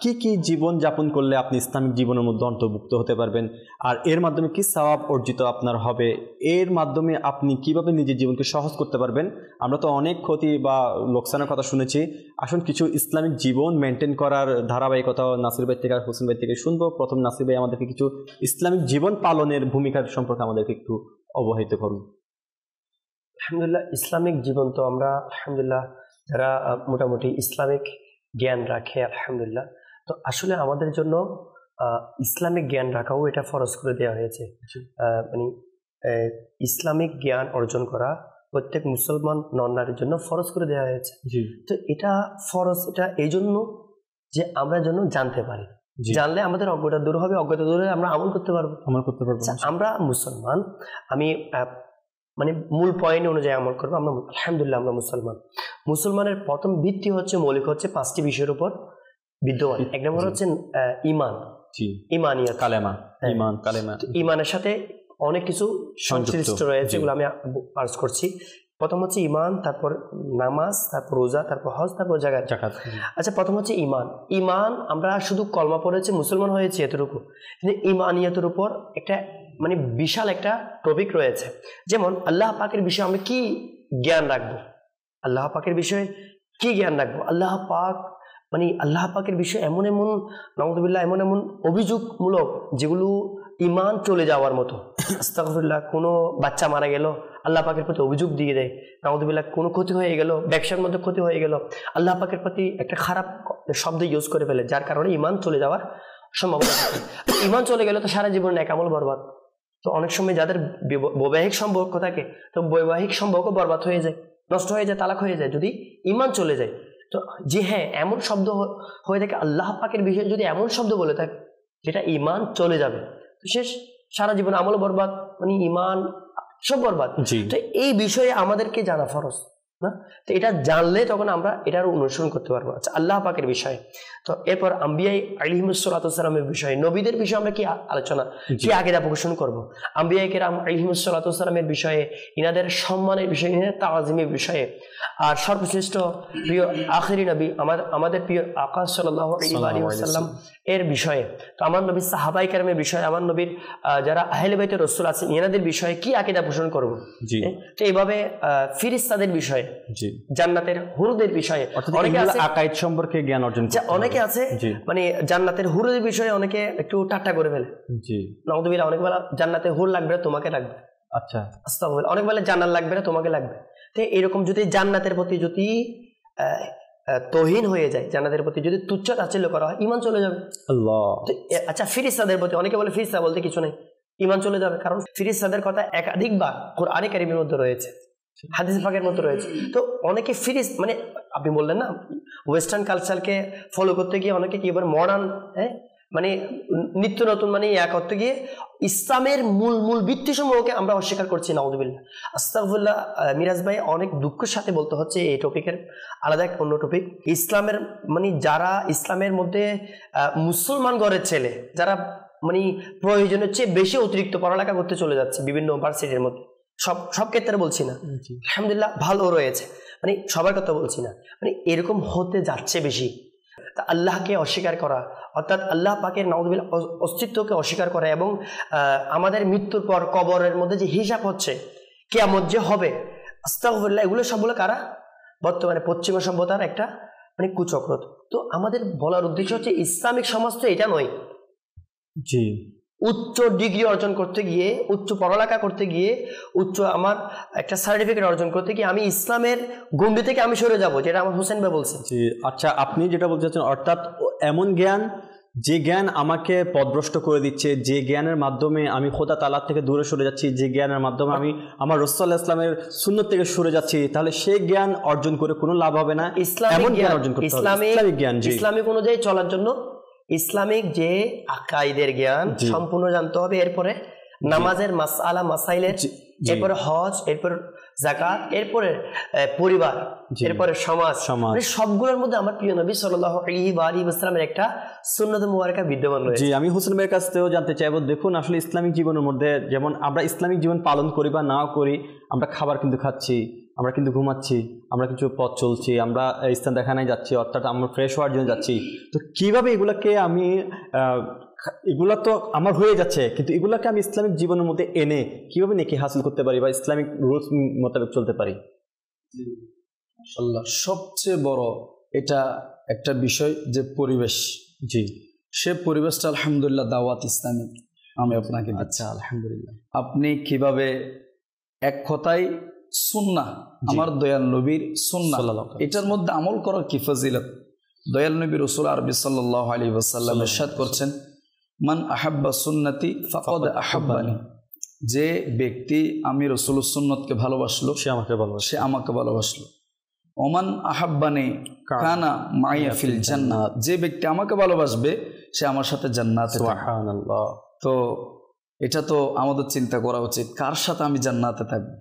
কি কি জীবন যাপন করলে আপনি ইসলামিক জীবনের মধ্যে অন্তর্ভুক্ত হতে পারবেন, আর এর মাধ্যমে কি সওয়াব অর্জিত আপনার হবে, এর মাধ্যমে আপনি কিভাবে নিজের জীবনকে সহজ করতে পারবেন। আমরা তো অনেক ক্ষতি বা লোকসানের কথা শুনেছি, আসুন কিছু ইসলামিক জীবন মেনটেন করার ধারাবাহিকতা নাসির ভাই থেকে আর হোসেন ভাই থেকে শুনবো। প্রথম নাসির ভাই আমাদেরকে কিছু ইসলামিক জীবন পালনের ভূমিকার সম্পর্কে আমাদেরকে একটু অবহিত করুন। আলহামদুলিল্লাহ ইসলামিক জীবন তো আমরা আলহামদুলিল্লাহ যারা মোটামুটি ইসলামিক জ্ঞান রাখে আলহামদুলিল্লাহ, তো আসলে আমাদের জন্য ইসলামিক জ্ঞান রাখাও এটা ফরজ করে দেওয়া হয়েছে। মানে ইসলামিক জ্ঞান অর্জন করা প্রত্যেক মুসলমান নন-নারীর জন্য ফরজ করে দেওয়া হয়েছে। তো এটা ফরজ, এটা এই জন্য যে আমরা যেন জানতে পারি, জানলে আমাদের অজ্ঞতা দূর হবে, অজ্ঞতা দূর হলে আমরা আমল করতে পারবো। আমরা মুসলমান, আমি মানে মূল পয়েন্ট অনুযায়ী আমল করবো। আমরা আলহামদুলিল্লাহ আমরা মুসলমান। মুসলমানের প্রথম ভিত্তি হচ্ছে, মৌলিক হচ্ছে 5টি বিষয়ের উপর বিদ্যমান। এক নম্বর হচ্ছে ইমান, ইমানিয়াত, কালেমা। ইমান কালেমা, ইমানের সাথে অনেক কিছু সংশ্লিষ্ট রয়েছে, এগুলো আমি আর্জ করছি। প্রথম হচ্ছে ইমান, তারপর নামাজ, তারপর রোজা, তারপর হজ, তারপর জাকাত। আচ্ছা, প্রথম হচ্ছে ইমান। ইমান আমরা শুধু কলমা পড়েছি মুসলমান হয়েছে এতটুকু, কিন্তু ইমানিয়াতের উপর একটা মানে বিশাল একটা টপিক রয়েছে। যেমন আল্লাহ পাকের বিষয়ে আমরা কি জ্ঞান রাখবো, আল্লাহ পাকের বিষয়ে কি জ্ঞান রাখবো। আল্লাহ পাক মানে আল্লাহ পাকের বিষয়ে এমন এমন নাউযুবিল্লাহ এমন এমন অভিযোগমূলক যেগুলো ইমান চলে যাওয়ার মতো। আস্তাগফিরুল্লাহ, কোনো বাচ্চা মারা গেল আল্লাহ পাকের প্রতি অভিযোগ দিয়ে দেয়। নাউযুবিল্লাহ, কোনো ক্ষতি হয়ে গেল, ব্যবসার মধ্যে ক্ষতি হয়ে গেল, আল্লাহ পাকের প্রতি একটা খারাপ শব্দ ইউজ করে ফেলে, যার কারণে ইমান চলে যাওয়ার সম্ভাবনা থাকে। ইমান চলে গেলে তো সারা জীবন নেক আমল বরবাদ। তো অনেক সময় যাদের বৈবাহিক সম্পর্ক থাকে, তো বৈবাহিক সম্পর্ক বরবাদ হয়ে যায়, নষ্ট হয়ে যায়, তালাক হয়ে যায় যদি ইমান চলে যায়। তো যে হ্যাঁ এমন শব্দ হয়ে থাকে, আল্লাহ পাকের বিষয়ে যদি এমন শব্দ বলে থাকে যেটা ইমান চলে যাবে, তো শেষ, সারা জীবন আমল বরবাদ, মানে ইমান সব বরবাদ। তো এই বিষয়ে আমাদেরকে জানা ফরজ না? তো এটা জানলে তখন আমরা এটার অনুসরণ করতে পারবো। আচ্ছা, আল্লাহ পাকের বিষয়ে। তো এরপর আম্বিয়া আলাইহিমুসসালামের বিষয়ে, নবীদের বিষয়ে আমরা কি আলোচনা, কি আকীদা পোষণ করবো। আম্বিয়া কেরাম আলাইহিমুসসালামের বিষয়ে, ইনাদের সম্মানের বিষয়ে, ইনাদের তাআযীমের বিষয়ে, আর সর্বশ্রেষ্ঠ প্রিয় আখিরি নবী আমাদের প্রিয় আকা সাল্লাল্লাহু আলাইহি ওয়াসাল্লাম এর বিষয়ে, তো আমার নবীর সাহাবায়ে কেরামের বিষয়ে, আমার নবীর যারা আহলে বাইতের রাসূল আছেন এনাদের বিষয়ে কি আকীদা পোষণ করবো। তো এইভাবে ফেরেশতাদের বিষয়ে, জান্নাতের হুরদের বিষয়ে, অনেকে আছে আকাইদ সম্পর্কে জ্ঞান অর্জন, অনেকে আছে মানে জান্নাতের হুরের বিষয়ে অনেকে একটু ঠাট্টা করে ফেলে। নাউযুবিল্লাহ, অনেক বেলা জান্নাতের হুর লাগবে তোমাকে লাগবে, আচ্ছা আস্তাগফিরুল্লাহ, অনেক বেলা জান্নাত লাগবে না তোমাকে লাগবে। তো এরকম যদি জান্নাতের প্রতি যদি তৌহিন হয়ে যায়, জান্নাতের প্রতি যদি তুচ্ছ তাচ্ছিল্য করা হয়, ইমান চলে যাবে। আল্লাহ। আচ্ছা, ফেরেশতাদের প্রতি অনেকে বলে ফেরেশতা বলতে কিছু নেই, ইমান চলে যাবে, কারণ ফেরেশতাদের কথা একাধিকবার কোরআনে কারীমের মধ্যে রয়েছে, হাদিস পাকের মধ্যে রয়েছে। তো অনেকে মানে আপনি বললেন না, ওয়েস্টার্ন কালচারকে ফলো করতে গিয়ে অনেকে কি এবার মডার্ন মানে নিত্য নতুন মানে করতে গিয়ে ইসলামের মূল ভিত্তিসমূহকে আমরা অস্বীকার করছি। নাউযুবিল্লাহ, আস্তাগফিরুল্লাহ। মিরাজ ভাই, অনেক দুঃখের সাথে বলতে হচ্ছে এই টপিকের আলাদা এক অন্য টপিক। ইসলামের মানে যারা ইসলামের মধ্যে মুসলমান ঘরের ছেলে, যারা মানে প্রয়োজনের চেয়ে বেশি অতিরিক্ত পড়ালেখা করতে চলে যাচ্ছে বিভিন্ন ভার্সিটির মধ্যে, সব ক্ষেত্রে বলছি না, আলহামদুলিল্লাহ ভালো রয়েছে, মানে সবার কথা বলছি না, মানে এরকম হতে যাচ্ছে বেশি। তা আল্লাহকে অস্বীকার করা, অর্থাৎ আল্লাহ পাকের নাউযুবিল্লাহ অস্তিত্বকে অস্বীকার করা, এবং আমাদের মৃত্যুর পর কবরের মধ্যে যে হিসাব হচ্ছে, কিয়ামত যে হবে, আস্তাগফিরুল্লাহ, এগুলো সবগুলো কারা? বর্তমানে পশ্চিমা সভ্যতার একটা মানে কুচক্র। তো আমাদের বলার উদ্দেশ্য হচ্ছে ইসলামিক সমাজ তো এটা নয়। জি, উচ্চ ডিগ্রি অর্জন করতে গিয়ে, উচ্চ পড়ালেখা করতে গিয়ে, আমার একটা সার্টিফিকেট অর্জন করতে গিয়ে আমি ইসলামের গণ্ডি থেকে আমি সরে যাব, যেটা আমার হোসেন ভাই বলছেন। জি, আচ্ছা, আপনি যেটা বলতে চাচ্ছেন, অর্থাৎ এমন জ্ঞান যে জ্ঞান আমাকে পথভ্রষ্ট করে দিচ্ছে, যে জ্ঞানের মাধ্যমে আমি খোদা তাআলা থেকে দূরে সরে যাচ্ছি, যে জ্ঞানের মাধ্যমে আমি আমার রাসূল সাল্লাল্লাহু আলাইহি ওয়াসাল্লামের সুন্নাত থেকে সরে যাচ্ছি, তাহলে সেই জ্ঞান অর্জন করে কোনো লাভ হবে না। ইসলামিক জ্ঞান অর্জন করতে হবে, ইসলামিক জ্ঞান, ইসলামিক অনুযায়ী চলার জন্য ইসলামিক যে আকাইদের জ্ঞান সম্পূর্ণ জানতে হবে। এরপরে নামাজের মাসআলা মাসাইলের, এরপরে হজ, এরপর যাকাত, এরপরে পরিবার, এরপরে সমাজ, সবগুলোর মধ্যে আমার প্রিয় নবী সাল্লাল্লাহু আলাইহি ওয়াসাল্লামের একটা সুন্নাত মুবারাকা বিদ্যমান রয়েছে। জি, আমি হোসেন ভাইয়ের কাছ থেকেও জানতে চাইবো, দেখুন আসলে ইসলামিক জীবনের মধ্যে যেমন আমরা ইসলামিক জীবন পালন করি বা নাও করি, আমরা খাবার কিন্তু খাচ্ছি, আমরা কিন্তু ঘুমাচ্ছি, আমরা কিছু পথ চলছি, আমরা স্থান দেখানায় যাচ্ছি, অর্থাৎ আমরা ফ্রেশ হওয়ার জন্য যাচ্ছি। তো কিভাবে এগুলাকে আমি এগুলা তো আমার হয়ে যাচ্ছে, কিন্তু এগুলাকে আমি ইসলামিক জীবনের মধ্যে এনে কিভাবে নেকি হাসিল করতে পারি বা ইসলামিক রুলস মোতাবেক চলতে পারি? মাশাআল্লাহ, সবচেয়ে বড় এটা একটা বিষয় যে পরিবেশ। জি, সে পরিবেশটা আলহামদুলিল্লাহ দাওয়াত ইসলামিক আমি আপনাকে। আচ্ছা, আলহামদুলিল্লাহ, আপনি কিভাবে এক কথায় সুন্নাহ, আমার দয়াল নবীর সুন্নাহ, এটার মধ্যে আমল করার কি ফজিলত। দয়াল নবী রাসূল আরবি সাল্লাল্লাহু আলাইহি ওয়াসাল্লাম ইরশাদ করছেন, মান আহাব্বা সুন্নতি ফাকাদ আহাব্বানি, যে ব্যক্তি আমি রাসূলের সুন্নতকে ভালোবাসলো সে আমাকে ভালোবাসলো। ওমান আহাব্বানি কানা মাইয়া ফিল জান্নাহ, যে ব্যক্তি আমাকে ভালোবাসবে সে আমার সাথে জান্নাতে থাকবে। সুবহানাল্লাহ। তো এটা তো আমাদের চিন্তা করা উচিত, কার সাথে আমি জান্নাতে থাকবো।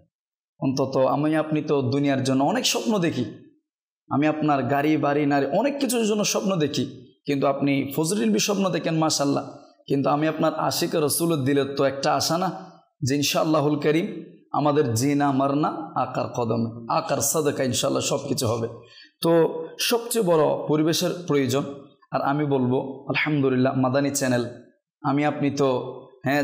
অন্তত আপনি তো দুনিয়ার জন্য অনেক স্বপ্ন দেখি, আমি আপনার গাড়ি বাড়ি নারী অনেক কিছুর জন্য স্বপ্ন দেখি, কিন্তু আপনি ফজরিল বি স্বপ্ন দেখেন মাশাআল্লাহ, কিন্তু আমি আপনার আশিক রাসূলের দিলের তো একটা আশা না যে ইনশাআল্লাহুল কারীম আমাদের জিনা মারনা আকার কদমে, আকার সাদাকা ইনশাআল্লাহ সব কিছু হবে। তো সবচেয়ে বড় পরিবেশের প্রয়োজন। আর আমি বলবো আলহামদুলিল্লাহ মাদানী চ্যানেল, আপনি তো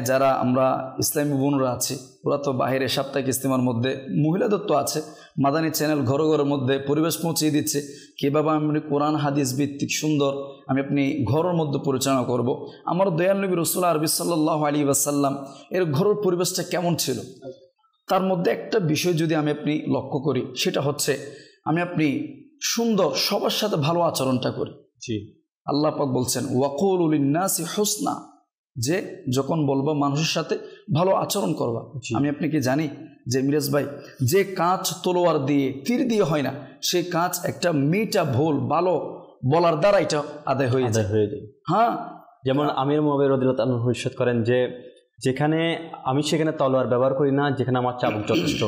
যারা আমরা ইসলামী বোনরা আছি, ওরা তো বাহিরে সাপ্তাহিক ইস্তেমার মধ্যে মহিলাদের তো আছে, মাদানী চ্যানেল ঘরে ঘরের মধ্যে পরিবেশ পৌঁছিয়ে দিচ্ছে কীভাবে আমি কোরআন হাদিস ভিত্তিক সুন্দর আপনি ঘরের মধ্যে পরিচালনা করব। আমার দয়াল নবী রাসূল আরবি সাল্লাল্লাহু আলাইহি ওয়াসাল্লাম এর ঘরের পরিবেশটা কেমন ছিল, তার মধ্যে একটা বিষয় যদি আপনি লক্ষ্য করি, সেটা হচ্ছে আপনি সুন্দর সবার সাথে ভালো আচরণটা করি। জি, আল্লাহ পাক বলছেন ওয়াকুলু লিন্নাসি হুসনা, যে যখন বলবো মানুষের সাথে ভালো আচরণ করবা। আপনি কি জানি যে মিরাজ ভাই, যে কাঁচ তলোয়ার দিয়ে তীর দিয়ে হয় না, সেই কাঁচ একটা মিটা ভুল ভালো বলার দ্বারা এটা আদায় হয়ে যায়। হ্যাঁ, যেমন আমির মুআবিয়া রাদিয়াল্লাহু আনহু ইরশাদ করেন যে যেখানে আমি সেখানে তলোয়ার ব্যবহার করি না, যেখানে আমার চাবুক যথেষ্ট।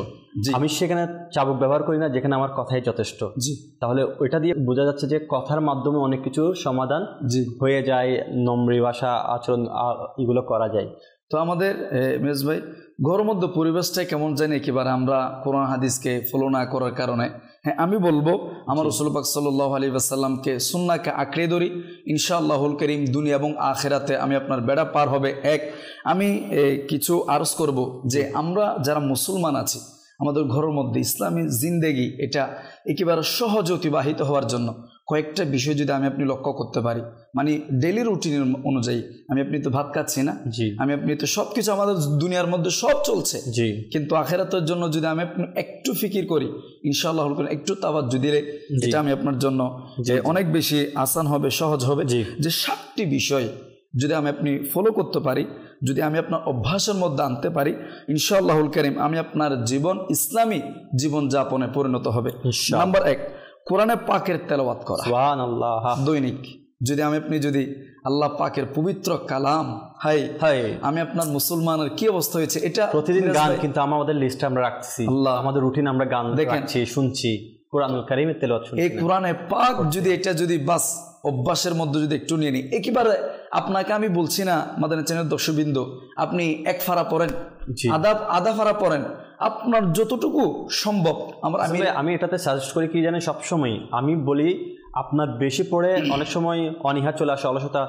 আমি সেখানে চাবুক ব্যবহার করি না, যেখানে আমার কথাই যথেষ্ট। জি, তাহলে ওইটা দিয়ে বোঝা যাচ্ছে যে কথার মাধ্যমে অনেক কিছু সমাধান হয়ে যায়, নম্রী ভাষা আচরণ এগুলো করা যায়। তো আমাদের মিরাজ ভাই ঘরের মধ্যে পরিবেশটাই কেমন জানি একেবারে আমরা কোরআন হাদিসকে ফলো না করার কারণে। আমি বলবো আমার রাসূল পাক সাল্লাল্লাহু আলাইহি ওয়াসাল্লামকে সুন্নাহকে আঁকড়ে ধরি, ইনশাআল্লাহুল কারীম দুনিয়া এবং আখিরাতে আপনার বেড়া পার হবে। আমি কিছু আরজ করব যে আমরা যারা মুসলমান আছি, আমাদের ঘরের মধ্যে ইসলামী জিন্দেগি এটা একেবারে সহজ অতিবাহিত হওয়ার জন্য কয়েকটা বিষয় যদি আপনি লক্ষ্য করতে পারি, ডেইলি রুটিনের অনুযায়ী আপনি তো ভাত খাচ্ছি না, আপনি তো সব কিছু আমাদের দুনিয়ার মধ্যে সব চলছে, কিন্তু আখিরাতের জন্য যদি আমি একটু ফিকির করি, ইনশাআল্লাহ একটু তাওয়াজ্জু দিলে এটা আপনার জন্য অনেক বেশি আসান হবে, সহজ হবে। যে 7টি বিষয় যদি আপনি ফলো করতে পারি, যদি আমি আপনার অভ্যাসের মধ্যে আনতে পারি, ইনশাআল্লাহুল কারীম আপনার জীবন ইসলামী জীবন যাপনে পরিণত হবে। নাম্বার 1, কোরআনে পাকের তেলাওয়াত করা। সুবহানাল্লাহ। দৈনিক যদি আপনি যদি আল্লাহ পাকের পবিত্র কালাম, আমি আপনার মুসলমানের কি অবস্থা হয়েছে, এটা প্রতিদিন গান কিন্তু আমাদের লিস্টে আমরা রাখছি, আমাদের রুটিন আমরা গান দেখছি, শুনছি, কোরআনুল কারীমের তেলাওয়াত শুনছি। এই কোরআনে পাক যদি এটা যদি বাস অভ্যাসের মধ্যে যদি একটু নিয়ে নিই, একেবারে আপনাকে আমি বলছি না মাদানী চ্যানেল দর্শকবৃন্দ আপনি 1 ফারা পড়েন, আধা ফারা পড়েন, আপনার যতটুকু সম্ভব। আমি এটাতে সাজেস্ট করি কি জানেন, সবসময় আমি বলি আপনার বেশি পড়ে অনেক সময় অনীহা চলে আসে, অলসতা।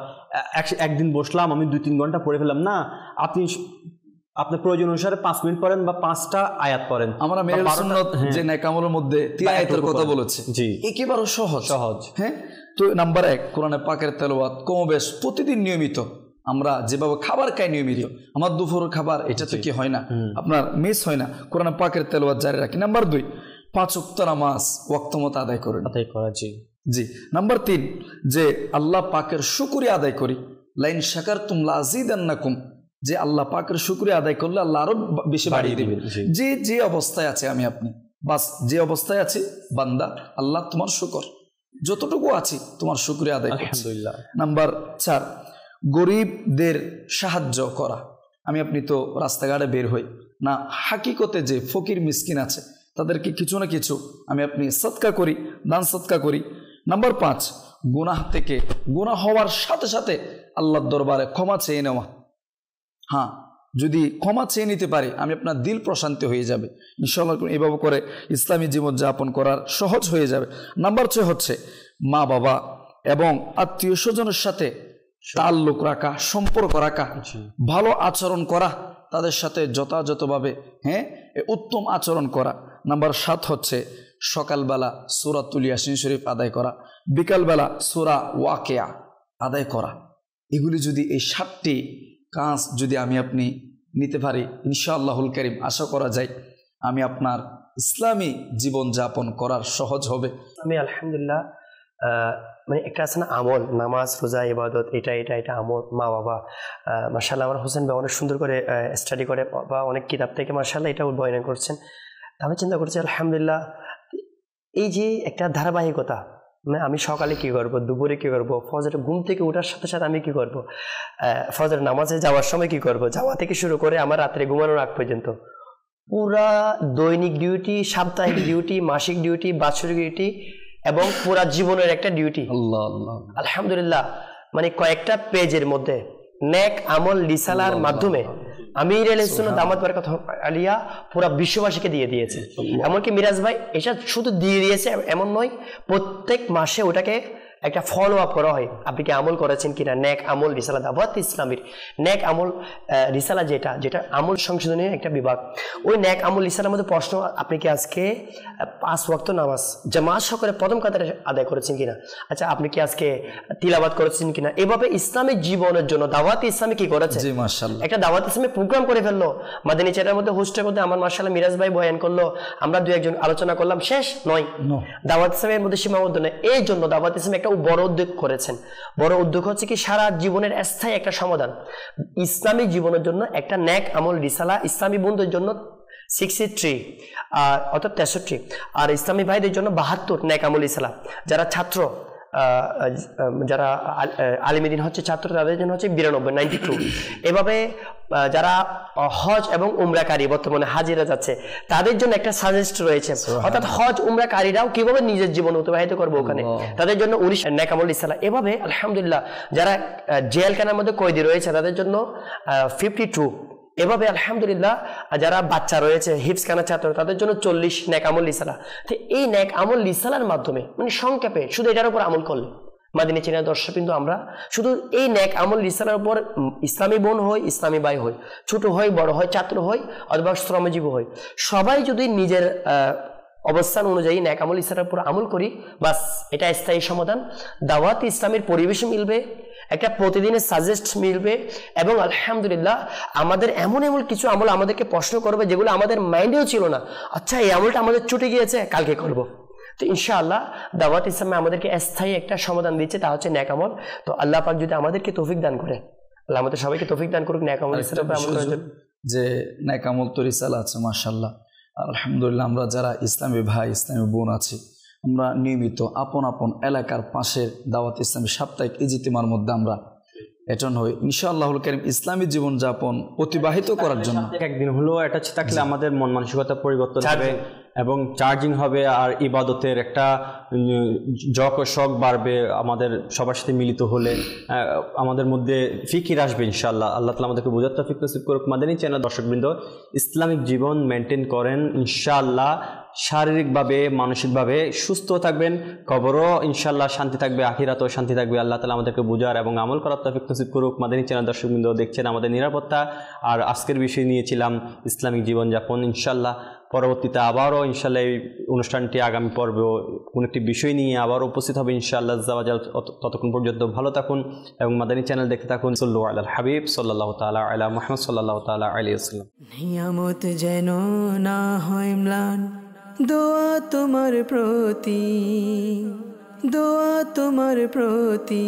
একদিন বসলাম আমি 2-3 ঘন্টা পড়ে ফেললাম না, আপনি আপনার প্রয়োজন অনুসারে 5 মিনিট পড়েন বা 5টা আয়াত পড়েন। আমরা মেরে সুন্নাত যে নেকামলের মধ্যে 3 আয়াতের কথা বলেছি, জি, একেবারে সহজ। হ্যাঁ, তো নাম্বার 1 কোরআনে পাকের তেলাওয়াত কমবেশ প্রতিদিন নিয়মিত। আমরা যেভাবে খাবার খাই নিয়মিত, আমার দুপুরের খাবার এটা তো কি হয় না, আপনার মিস হয় না, কোরআনে পাকের তেলাওয়াত জারি রাখি। নাম্বার 2, 5 ওয়াক্ত নামাজ ওয়াক্ত মতো আদায় করি, আদায় করা। জি জি। নাম্বার 3, যে আল্লাহ পাকের শুকরিয়া আদায় করি। লাইন শাকারতুম লাযিদান্নাকুম, যে আল্লাহ পাকের শুকরিয়া আদায় করলে আল্লাহ আরো বেশি বাড়িয়ে দিবেন। যে যে অবস্থায় আছে আমি আপনি, বাস যে অবস্থায় আছি বান্দা, আল্লাহ তোমার শুকর, যতটুকু আছি তোমার শুকরিয়া আদায় করছি। আলহামদুলিল্লাহ। নাম্বার 4, গরিবদের সাহায্য করা। আমি আপনি তো রাস্তাঘাটে বের হই না, হাকিকতে যে ফকির মিসকিন আছে তাদেরকে কিছু না কিছু আমি আপনি সদকা করি, দান সদকা করি। নাম্বার 5, গুনাহ থেকে, গুনাহ হওয়ার সাথে সাথে আল্লাহর দরবারে ক্ষমা চেয়ে নেওয়া। হ্যাঁ, যদি ক্ষমা চেয়ে নিতে পারি আমি আপনার দিল প্রশান্তি হয়ে যাবে ইনশাআল্লাহ। এইভাবে করে ইসলামী জীবনযাপন করার সহজ হয়ে যাবে। নাম্বার 6 হচ্ছে মা বাবা এবং আত্মীয় স্বজনের সাথে তাল্লুক রাখা, সম্পর্ক রাখা, ভালো আচরণ করা, তাদের সাথে যথাযথভাবে উত্তম আচরণ করা। নাম্বার 7 হচ্ছে সকালবেলা সূরাতুল ইয়াসিন শরীফ আদায় করা, বিকালবেলা সূরা ওয়াকিয়া আদায় করা। এগুলি যদি, এই 7টি কাজ যদি আমি আপনি নিতে পারি ইনশাআল্লাহুল কারীম, আশা করা যায় আমি আপনার ইসলামী জীবনযাপন করার সহজ হবে। আমি আলহামদুলিল্লাহ মানে একটা আছে না আমল, নামাজ, রোজা, ইবাদত, এটা আমল, মা বাবা, মাশাআল্লাহ আমার হোসেন ভাই অনেক সুন্দর করে স্টাডি করে বা অনেক কিতাব থেকে মাশাআল্লাহ এটা বয়ান করছেন। আমি চিন্তা করছি আলহামদুলিল্লাহ এই যে একটা ধারাবাহিকতা, মানে আমি সকালে কি করব, দুপুরে কি করব, ফজর ঘুম থেকে ওঠার সাথে সাথে আমি কি করব, ফজর নামাজে যাওয়ার সময় কি করব, যাওয়া থেকে শুরু করে আমার রাত্রে ঘুমানোর আগ পর্যন্ত পুরা দৈনিক ডিউটি, সাপ্তাহিক ডিউটি, মাসিক ডিউটি, বাৎসরিক ডিউটি এবং পুরা জীবনের একটা ডিউটি। আল্লাহ আল্লাহ আলহামদুলিল্লাহ, মানে কয়েকটা পেজের মধ্যে নেক আমল রিসালার মাধ্যমে আমির আলাইহিস সালাম দামাত বারাকাত আলিয়া পুরা বিশ্ববাসীকে দিয়ে দিয়েছে। এমনকি মিরাজ ভাই এটা শুধু দিয়ে দিয়েছে এমন নয়, প্রত্যেক মাসে ওটাকে একটা ফলো আপ করা হয়, আপনি কি আমল করেছেন কিনা। নেক আমল রিসালা, দাওয়াত ইসলামীর নেক আমল রিসালা যেটা আমল সংশোধনের একটা বিভাগ, ওই নেক আমল রিসালার মধ্যে প্রশ্ন, আপনি কি আজকে 5 ওয়াক্ত নামাজ জামাত সহকারে প্রথম কাতারে আদায় করেছেন কিনা, আচ্ছা আপনি কি আজকে তিলাওয়াত করেছেন কিনা। এভাবে ইসলামিক জীবনের জন্য দাওয়াত ইসলামী কি করেছে, জি মাশাআল্লাহ একটা দাওয়াত ইসলামী প্রোগ্রাম করে ফেললো মাদানী চ্যানেলের মধ্যে, হোস্টের মধ্যে আমার মাশাআল্লাহ মিরাজ ভাই বয়ান করলো, আমরা 2-1 জন আলোচনা করলাম, শেষ নয়। দাওয়াত ইসলামের মধ্যে সীমাবদ্ধ নয়। এই জন্য দাওয়াত ইসলামী একটা বড় উদ্যোগ করেছেন। বড় উদ্যোগ হচ্ছে কি সারা জীবনের স্থায়ী একটা সমাধান, ইসলামী জীবনের জন্য একটা নেক আমল রিসালা, ইসলামী বন্ধুদের জন্য 63 অর্থাৎ 63, আর ইসলামী ভাইদের জন্য 72 নেক আমল রিসালা। যারা ছাত্র, যারা আলিমিদিন হচ্ছে ছাত্র, তাদের জন্য হচ্ছে 92 এভাবে যারা হজ এবং উমরাকারী বর্তমানে হাজিরা যাচ্ছে তাদের জন্য একটা সাজেস্ট রয়েছে, অর্থাৎ হজ উমরাকারীরাও কিভাবে নিজের জীবন অতিবাহিত করবে ওখানে, তাদের জন্য 19 নেক আমল রিসালা। এভাবে আলহামদুলিল্লাহ যারা জেলখানার মধ্যে কয়েদি রয়েছে তাদের জন্য 52। এভাবে আলহামদুলিল্লাহ যারা বাচ্চা রয়েছে হিফজখানা ছাত্র তাদের জন্য 40 নেক আমল রিসালা। তো এই নেক আমল রিসালার মাধ্যমে মানে সংক্ষেপে শুধু এটার উপর আমল করলে মাদিনী চ্যানেল দর্শক কিন্তু আমরা শুধু এই নেক আমল রিসালার উপর, ইসলামী বোন হয়, ইসলামী ভাই হয়, ছোট হয়, বড় হয়, ছাত্র হয় অথবা শ্রমজীবী হয়, সবাই যদি নিজের অবস্থান অনুযায়ী নেক আমল রিসালার উপর আমল করি, বাস এটা স্থায়ী সমাধান। দাওয়াত ইসলামের পরিবেশ মিলবে, একটা প্রতিদিনের সাজেস্ট মিলবে, এবং আলহামদুলিল্লাহ আমাদের এমন কিছু আমল আমাদেরকে প্রশ্ন করবে যেগুলো আমাদের মাইন্ডেও ছিল না, আচ্ছা এই আমলটা আমাদের ছুটে গিয়েছে, কালকে করব। তো ইনশাআল্লাহ দাওয়াত ইসলামে আমাদেরকে স্থায়ী একটা সমাধান দিচ্ছে, তা হচ্ছে নেক আমল। তো আল্লাহ পাক যদি আমাদেরকে তৌফিক দান করে, আল্লাহ আমাদের সবাইকে তৌফিক দান করুক নেক আমল রিসালার আমল করার জন্য। যে নেক আমল তো রিসালা আছে মাশাআল্লাহ, আলহামদুলিল্লাহ আমরা যারা ইসলামী ভাই, ইসলামী বোন আছি, আমরা নিয়মিত আপন আপন এলাকার পাশের দাওয়াত ইসলামী সাপ্তাহিক ইজতিমার মধ্যে আমরা অ্যাটেন্ড হই ইনশাআল্লাহুল কারীম, ইসলামী জীবনযাপন অতিবাহিত করার জন্য। একদিন হলো অ্যাটাচ থাকলে আমাদের মন মানসিকতা পরিবর্তন হবে এবং চার্জিং হবে, আর ইবাদতের একটা জক ও শখ বাড়বে। আমাদের সবার সাথে মিলিত হলে আমাদের মধ্যে ফিকির আসবে ইনশাআল্লাহ। আল্লাহ তাআলা আমাদেরকে বোঝার তৌফিক নসিব করুক। মাদানী চ্যানেল দর্শকবৃন্দ, ইসলামিক জীবন মেনটেন করেন ইনশাআল্লাহ, শারীরিকভাবে মানসিকভাবে সুস্থ থাকবেন, কবরও ইনশাআল্লাহ শান্তি থাকবে, আখিরাতেও শান্তি থাকবে। আল্লাহ তাআলা আমাদেরকে বোঝার এবং আমল করার তৌফিক নসিব করুক। মাদানী চ্যানেল দর্শকবৃন্দ দেখছেন আমাদের নিরাপত্তা, আর আজকের বিষয় নিয়েছিলাম ইসলামিক জীবনযাপন। ইনশাআল্লাহ পরবর্তীতে আবারও ইনশাআল্লাহ এই অনুষ্ঠানটি আগামী পর্বেও কোনো একটি বিষয় নিয়ে আবারও উপস্থিত হবে ইনশাআল্লাহ। ততক্ষণ পর্যন্ত ভালো থাকুন এবং মাদানী চ্যানেল দেখতে থাকুন। সাল্লু আলাল হাবিব সাল্লাল্লাহু তাআলা আলা মুহাম্মদ সাল্লাল্লাহু তাআলা আলাইহি ওয়াসাল্লাম। নিয়ামত যেন না হয় ম্লান, দোয়া তোমার প্রতি, দোয়া তোমার প্রতি।